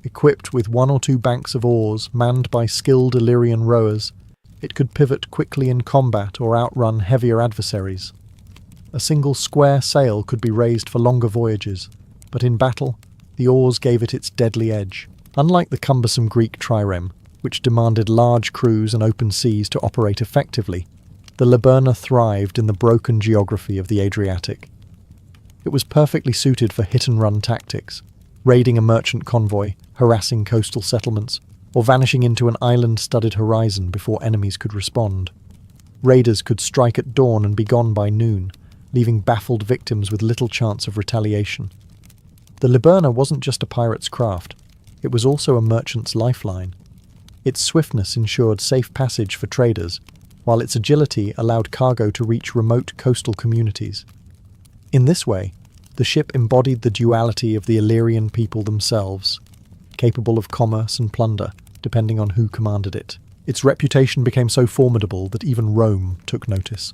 Equipped with one or two banks of oars manned by skilled Illyrian rowers, it could pivot quickly in combat or outrun heavier adversaries. A single square sail could be raised for longer voyages, but in battle, the oars gave it its deadly edge. Unlike the cumbersome Greek trireme, which demanded large crews and open seas to operate effectively, the Liburna thrived in the broken geography of the Adriatic. It was perfectly suited for hit-and-run tactics, raiding a merchant convoy, harassing coastal settlements, or vanishing into an island-studded horizon before enemies could respond. Raiders could strike at dawn and be gone by noon, leaving baffled victims with little chance of retaliation. The Liburna wasn't just a pirate's craft, it was also a merchant's lifeline. Its swiftness ensured safe passage for traders, while its agility allowed cargo to reach remote coastal communities. In this way, the ship embodied the duality of the Illyrian people themselves, capable of commerce and plunder, depending on who commanded it. Its reputation became so formidable that even Rome took notice.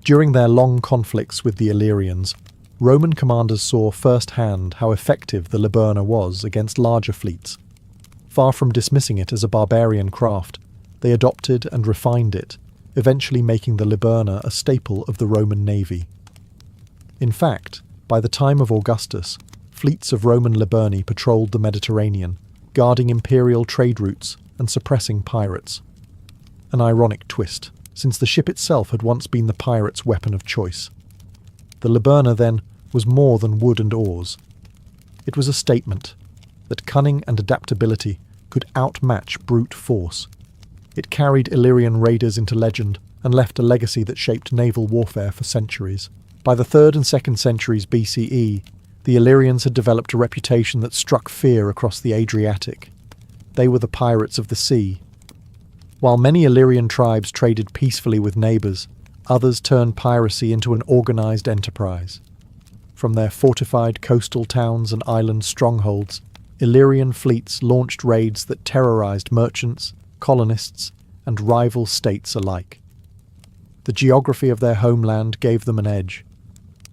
During their long conflicts with the Illyrians, Roman commanders saw firsthand how effective the Liburna was against larger fleets. Far from dismissing it as a barbarian craft, they adopted and refined it, eventually making the Liburna a staple of the Roman navy. In fact, by the time of Augustus, fleets of Roman Liburni patrolled the Mediterranean, guarding imperial trade routes and suppressing pirates. An ironic twist, since the ship itself had once been the pirate's weapon of choice. The Liburna, then, was more than wood and oars. It was a statement that cunning and adaptability could outmatch brute force. It carried Illyrian raiders into legend and left a legacy that shaped naval warfare for centuries. By the 3rd and 2nd centuries BCE, The Illyrians had developed a reputation that struck fear across the Adriatic. They were the pirates of the sea. While many Illyrian tribes traded peacefully with neighbours, others turned piracy into an organised enterprise. From their fortified coastal towns and island strongholds, Illyrian fleets launched raids that terrorised merchants, colonists, and rival states alike. The geography of their homeland gave them an edge.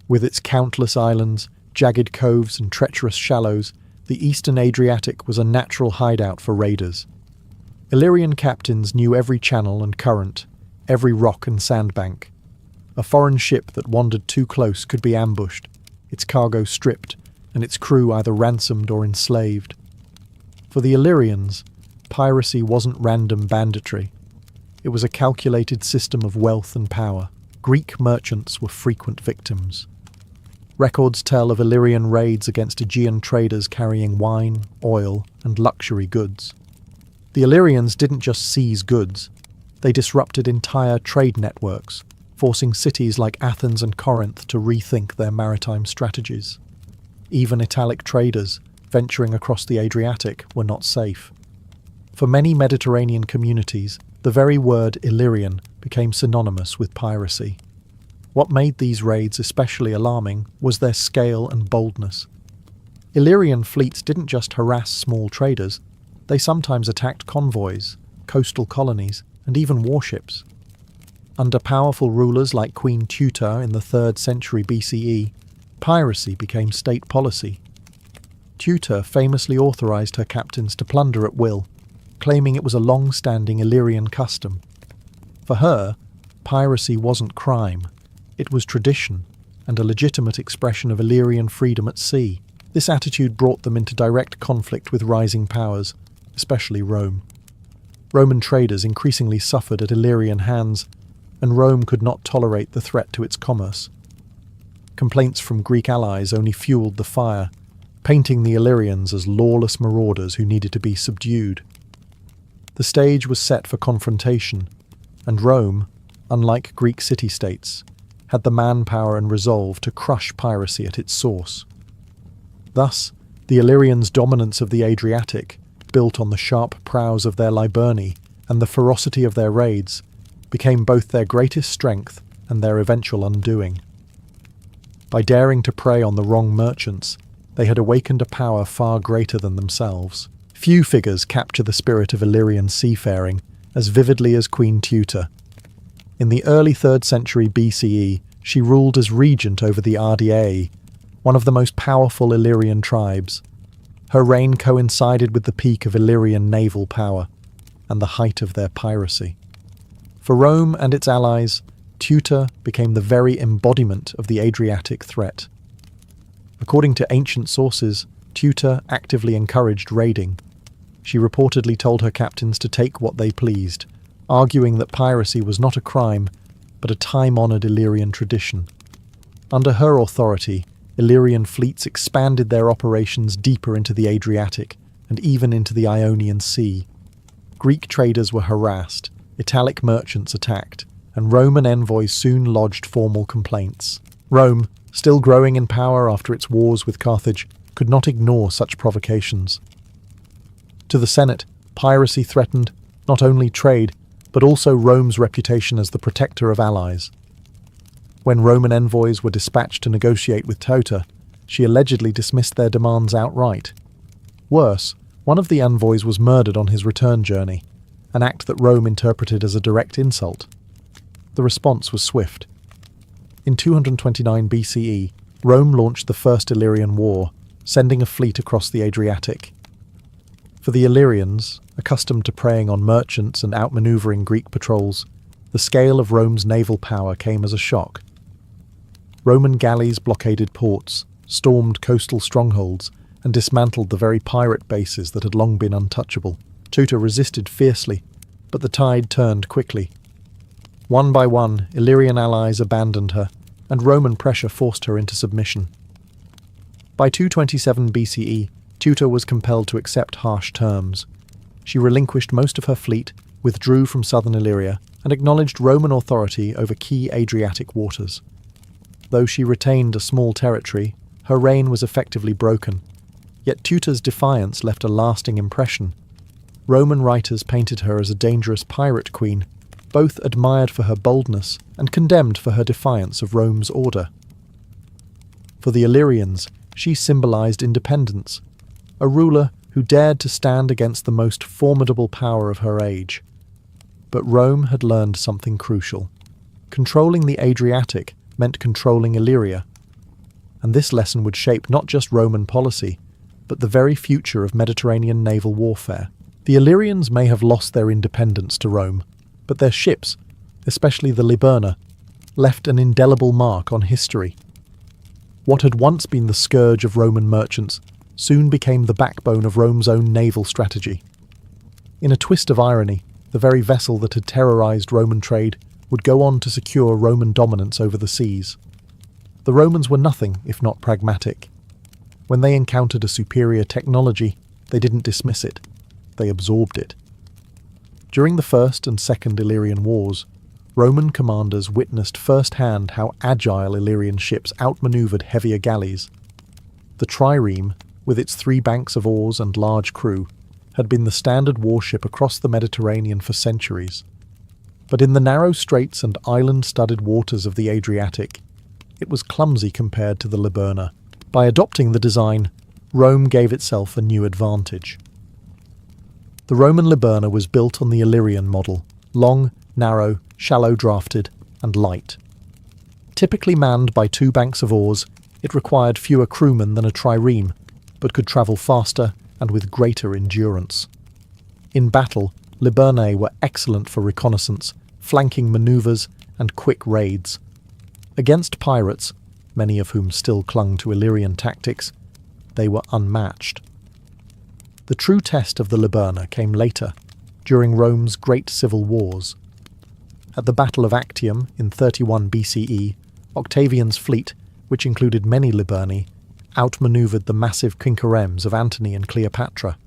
With its countless islands, jagged coves and treacherous shallows, the eastern Adriatic was a natural hideout for raiders. Illyrian captains knew every channel and current, every rock and sandbank. A foreign ship that wandered too close could be ambushed, its cargo stripped, and its crew either ransomed or enslaved. For the Illyrians, piracy wasn't random banditry. It was a calculated system of wealth and power. Greek merchants were frequent victims. Records tell of Illyrian raids against Aegean traders carrying wine, oil, and luxury goods. The Illyrians didn't just seize goods, they disrupted entire trade networks, forcing cities like Athens and Corinth to rethink their maritime strategies. Even Italic traders, venturing across the Adriatic, were not safe. For many Mediterranean communities, the very word Illyrian became synonymous with piracy. What made these raids especially alarming was their scale and boldness. Illyrian fleets didn't just harass small traders, they sometimes attacked convoys, coastal colonies, and even warships. Under powerful rulers like Queen Tuta in the 3rd century BCE, piracy became state policy. Tuta famously authorized her captains to plunder at will, claiming it was a long-standing Illyrian custom. For her, piracy wasn't crime, it was tradition and a legitimate expression of Illyrian freedom at sea. This attitude brought them into direct conflict with rising powers, especially Rome. Roman traders increasingly suffered at Illyrian hands, and Rome could not tolerate the threat to its commerce. Complaints from Greek allies only fueled the fire, painting the Illyrians as lawless marauders who needed to be subdued. The stage was set for confrontation, and Rome, unlike Greek city-states, had the manpower and resolve to crush piracy at its source. Thus, the Illyrians' dominance of the Adriatic, built on the sharp prows of their Liburni and the ferocity of their raids, became both their greatest strength and their eventual undoing. By daring to prey on the wrong merchants, they had awakened a power far greater than themselves. Few figures capture the spirit of Illyrian seafaring as vividly as Queen Tuta. In the early 3rd century BCE, she ruled as regent over the Ardeaei, one of the most powerful Illyrian tribes. Her reign coincided with the peak of Illyrian naval power and the height of their piracy. For Rome and its allies, Tuta became the very embodiment of the Adriatic threat. According to ancient sources, Tuta actively encouraged raiding. She reportedly told her captains to take what they pleased, arguing that piracy was not a crime, but a time-honoured Illyrian tradition. Under her authority, Illyrian fleets expanded their operations deeper into the Adriatic and even into the Ionian Sea. Greek traders were harassed, Italic merchants attacked, and Roman envoys soon lodged formal complaints. Rome, still growing in power after its wars with Carthage, could not ignore such provocations. To the Senate, piracy threatened not only trade, but also Rome's reputation as the protector of allies. When Roman envoys were dispatched to negotiate with Tuta, she allegedly dismissed their demands outright. Worse, one of the envoys was murdered on his return journey, an act that Rome interpreted as a direct insult. The response was swift. In 229 BCE, Rome launched the First Illyrian War, sending a fleet across the Adriatic. For the Illyrians, accustomed to preying on merchants and outmaneuvering Greek patrols, the scale of Rome's naval power came as a shock. Roman galleys blockaded ports, stormed coastal strongholds, and dismantled the very pirate bases that had long been untouchable. Tuta resisted fiercely, but the tide turned quickly. One by one, Illyrian allies abandoned her, and Roman pressure forced her into submission. By 227 BCE, Tuta was compelled to accept harsh terms. She relinquished most of her fleet, withdrew from southern Illyria, and acknowledged Roman authority over key Adriatic waters. Though she retained a small territory, Her reign was effectively broken, yet Teuto's defiance left a lasting impression. Roman writers painted her as a dangerous pirate queen, both admired for her boldness and condemned for her defiance of Rome's order. For the Illyrians, she symbolized independence, a ruler who dared to stand against the most formidable power of her age. But Rome had learned something crucial. Controlling the Adriatic meant controlling Illyria, and this lesson would shape not just Roman policy, but the very future of Mediterranean naval warfare. The Illyrians may have lost their independence to Rome, but their ships, especially the Liburna, left an indelible mark on history. What had once been the scourge of Roman merchants soon became the backbone of Rome's own naval strategy. In a twist of irony, the very vessel that had terrorized Roman trade would go on to secure Roman dominance over the seas. The Romans were nothing if not pragmatic. When they encountered a superior technology, they didn't dismiss it, they absorbed it. During the First and Second Illyrian Wars, Roman commanders witnessed firsthand how agile Illyrian ships outmaneuvered heavier galleys. The trireme, with its 3 banks of oars and large crew, had been the standard warship across the Mediterranean for centuries. But in the narrow straits and island-studded waters of the Adriatic, it was clumsy compared to the Liburna. By adopting the design, Rome gave itself a new advantage. The Roman Liburna was built on the Illyrian model, long, narrow, shallow-drafted, and light. Typically manned by 2 banks of oars, it required fewer crewmen than a trireme, but could travel faster and with greater endurance. In battle, Liburnae were excellent for reconnaissance, flanking maneuvers, and quick raids. Against pirates, many of whom still clung to Illyrian tactics, they were unmatched. The true test of the Liburna came later, during Rome's great civil wars. At the Battle of Actium in 31 BCE, Octavian's fleet, which included many Liburni, outmaneuvered the massive quinqueremes of Antony and Cleopatra.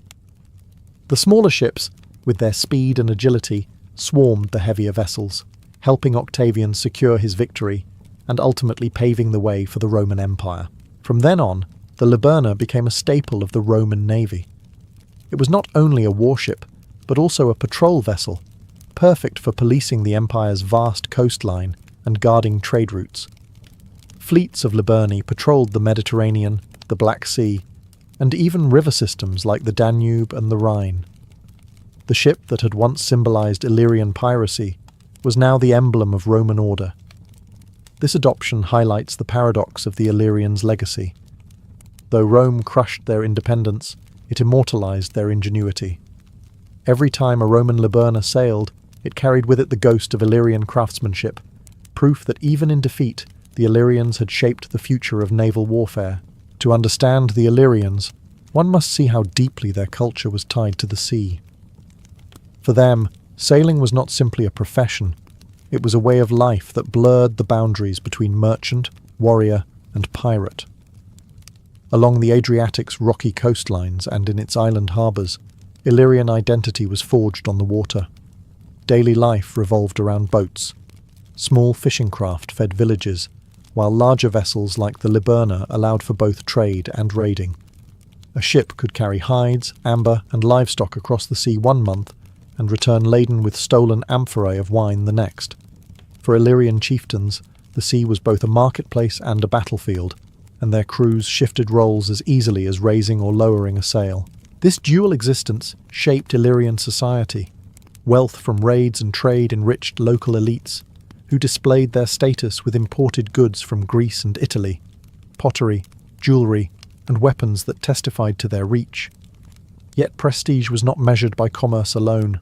The smaller ships, with their speed and agility, swarmed the heavier vessels, helping Octavian secure his victory and ultimately paving the way for the Roman Empire. From then on, the Liburna became a staple of the Roman navy. It was not only a warship, but also a patrol vessel, perfect for policing the empire's vast coastline and guarding trade routes. Fleets of Liburni patrolled the Mediterranean, the Black Sea, and even river systems like the Danube and the Rhine. The ship that had once symbolized Illyrian piracy was now the emblem of Roman order. This adoption highlights the paradox of the Illyrians' legacy. Though Rome crushed their independence, it immortalized their ingenuity. Every time a Roman Liburna sailed, it carried with it the ghost of Illyrian craftsmanship, proof that even in defeat, the Illyrians had shaped the future of naval warfare. To understand the Illyrians, one must see how deeply their culture was tied to the sea. For them, sailing was not simply a profession, it was a way of life that blurred the boundaries between merchant, warrior, and pirate. Along the Adriatic's rocky coastlines and in its island harbours, Illyrian identity was forged on the water. Daily life revolved around boats. Small fishing craft fed villages, while larger vessels like the Liburna allowed for both trade and raiding. A ship could carry hides, amber, and livestock across the sea one month and return laden with stolen amphorae of wine the next. For Illyrian chieftains, the sea was both a marketplace and a battlefield, and their crews shifted roles as easily as raising or lowering a sail. This dual existence shaped Illyrian society. Wealth from raids and trade enriched local elites, who displayed their status with imported goods from Greece and Italy, pottery, jewellery, and weapons that testified to their reach. Yet prestige was not measured by commerce alone.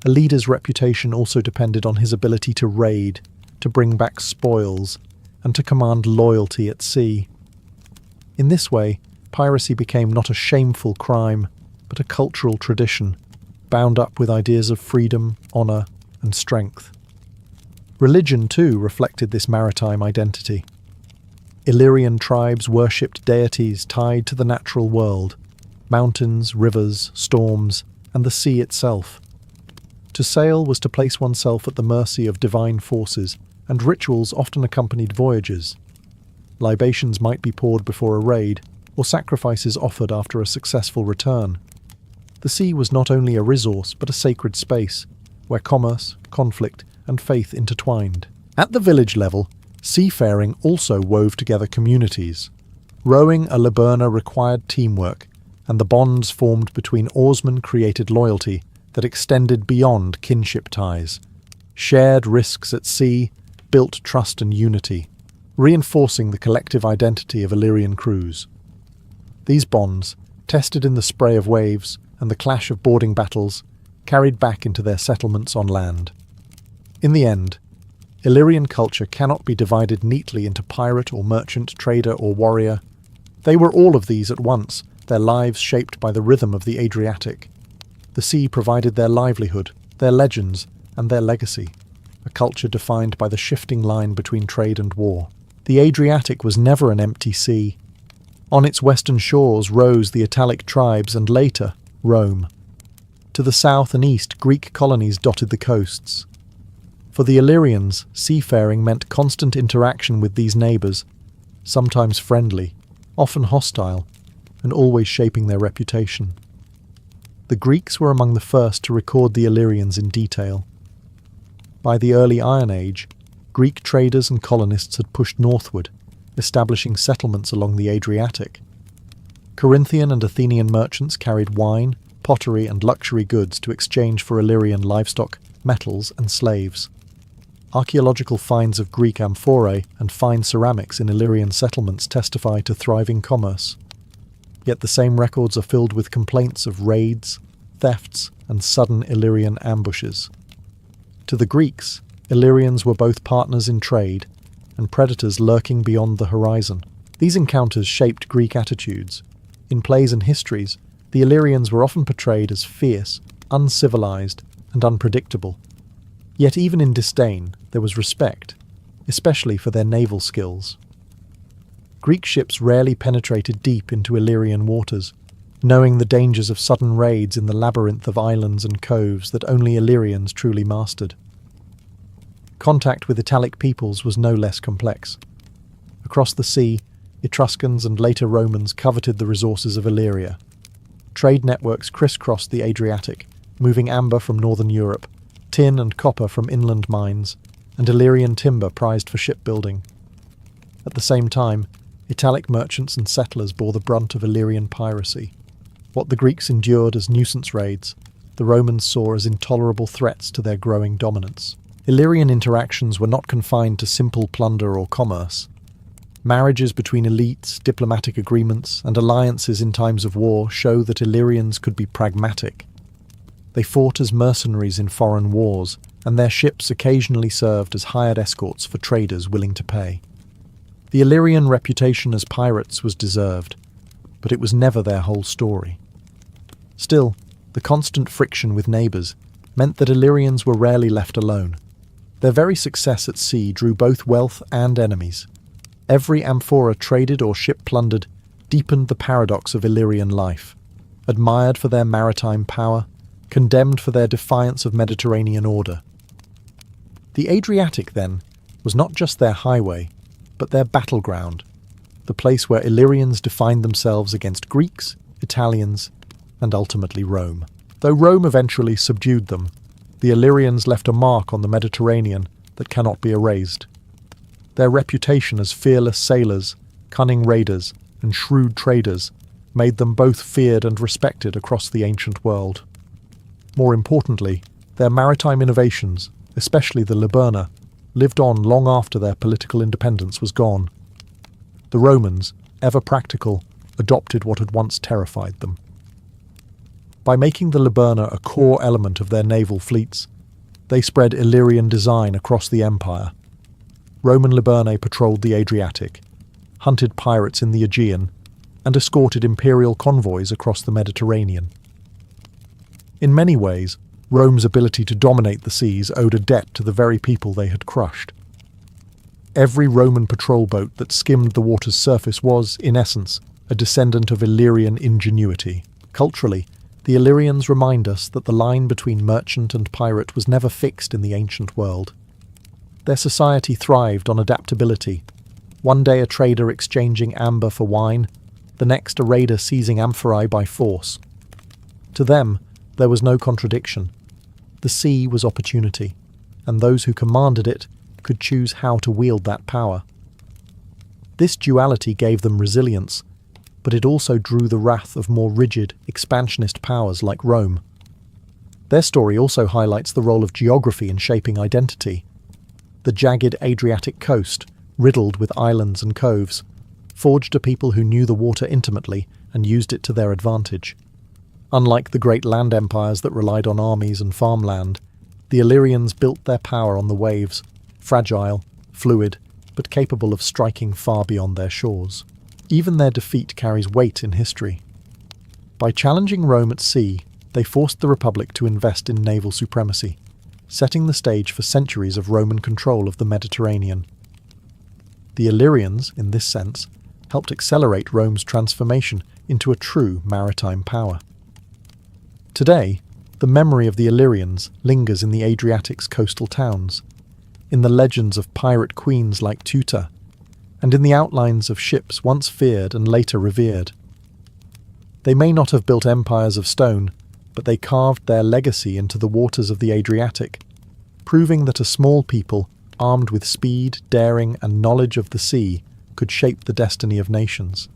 A leader's reputation also depended on his ability to raid, to bring back spoils, and to command loyalty at sea. In this way, piracy became not a shameful crime, but a cultural tradition, bound up with ideas of freedom, honour, and strength. Religion, too, reflected this maritime identity. Illyrian tribes worshipped deities tied to the natural world, mountains, rivers, storms, and the sea itself. To sail was to place oneself at the mercy of divine forces, and rituals often accompanied voyages. Libations might be poured before a raid, or sacrifices offered after a successful return. The sea was not only a resource, but a sacred space, where commerce, conflict, and faith intertwined. At the village level, seafaring also wove together communities. Rowing a Liburna required teamwork, and the bonds formed between oarsmen created loyalty that extended beyond kinship ties. Shared risks at sea built trust and unity, reinforcing the collective identity of Illyrian crews. These bonds, tested in the spray of waves and the clash of boarding battles, carried back into their settlements on land. In the end, Illyrian culture cannot be divided neatly into pirate or merchant, trader or warrior. They were all of these at once, their lives shaped by the rhythm of the Adriatic. The sea provided their livelihood, their legends, and their legacy, a culture defined by the shifting line between trade and war. The Adriatic was never an empty sea. On its western shores rose the Italic tribes and later, Rome. To the south and east, Greek colonies dotted the coasts. For the Illyrians, seafaring meant constant interaction with these neighbours, sometimes friendly, often hostile, and always shaping their reputation. The Greeks were among the first to record the Illyrians in detail. By the early Iron Age, Greek traders and colonists had pushed northward, establishing settlements along the Adriatic. Corinthian and Athenian merchants carried wine, pottery and luxury goods to exchange for Illyrian livestock, metals and slaves. Archaeological finds of Greek amphorae and fine ceramics in Illyrian settlements testify to thriving commerce. Yet the same records are filled with complaints of raids, thefts, and sudden Illyrian ambushes. To the Greeks, Illyrians were both partners in trade and predators lurking beyond the horizon. These encounters shaped Greek attitudes. In plays and histories, the Illyrians were often portrayed as fierce, uncivilized, and unpredictable. Yet even in disdain, there was respect, especially for their naval skills. Greek ships rarely penetrated deep into Illyrian waters, knowing the dangers of sudden raids in the labyrinth of islands and coves that only Illyrians truly mastered. Contact with Italic peoples was no less complex. Across the sea, Etruscans and later Romans coveted the resources of Illyria. Trade networks crisscrossed the Adriatic, moving amber from northern Europe, tin and copper from inland mines, and Illyrian timber prized for shipbuilding. At the same time, Italic merchants and settlers bore the brunt of Illyrian piracy. What the Greeks endured as nuisance raids, the Romans saw as intolerable threats to their growing dominance. Illyrian interactions were not confined to simple plunder or commerce. Marriages between elites, diplomatic agreements, and alliances in times of war show that Illyrians could be pragmatic. They fought as mercenaries in foreign wars, and their ships occasionally served as hired escorts for traders willing to pay. The Illyrian reputation as pirates was deserved, but it was never their whole story. Still, the constant friction with neighbours meant that Illyrians were rarely left alone. Their very success at sea drew both wealth and enemies. Every amphora traded or ship plundered deepened the paradox of Illyrian life. Admired for their maritime power, condemned for their defiance of Mediterranean order. The Adriatic, then, was not just their highway, but their battleground, the place where Illyrians defined themselves against Greeks, Italians, and ultimately Rome. Though Rome eventually subdued them, the Illyrians left a mark on the Mediterranean that cannot be erased. Their reputation as fearless sailors, cunning raiders, and shrewd traders made them both feared and respected across the ancient world. More importantly, their maritime innovations, especially the Liburna, lived on long after their political independence was gone. The Romans, ever practical, adopted what had once terrified them. By making the Liburna a core element of their naval fleets, they spread Illyrian design across the empire. Roman Liburnae patrolled the Adriatic, hunted pirates in the Aegean, and escorted imperial convoys across the Mediterranean. In many ways, Rome's ability to dominate the seas owed a debt to the very people they had crushed. Every Roman patrol boat that skimmed the water's surface was, in essence, a descendant of Illyrian ingenuity. Culturally, the Illyrians remind us that the line between merchant and pirate was never fixed in the ancient world. Their society thrived on adaptability. One day a trader exchanging amber for wine, the next a raider seizing amphorae by force. To them, there was no contradiction. The sea was opportunity, and those who commanded it could choose how to wield that power. This duality gave them resilience, but it also drew the wrath of more rigid, expansionist powers like Rome. Their story also highlights the role of geography in shaping identity. The jagged Adriatic coast, riddled with islands and coves, forged a people who knew the water intimately and used it to their advantage. Unlike the great land empires that relied on armies and farmland, the Illyrians built their power on the waves, fragile, fluid, but capable of striking far beyond their shores. Even their defeat carries weight in history. By challenging Rome at sea, they forced the Republic to invest in naval supremacy, setting the stage for centuries of Roman control of the Mediterranean. The Illyrians, in this sense, helped accelerate Rome's transformation into a true maritime power. Today, the memory of the Illyrians lingers in the Adriatic's coastal towns, in the legends of pirate queens like Teuta, and in the outlines of ships once feared and later revered. They may not have built empires of stone, but they carved their legacy into the waters of the Adriatic, proving that a small people, armed with speed, daring, and knowledge of the sea, could shape the destiny of nations.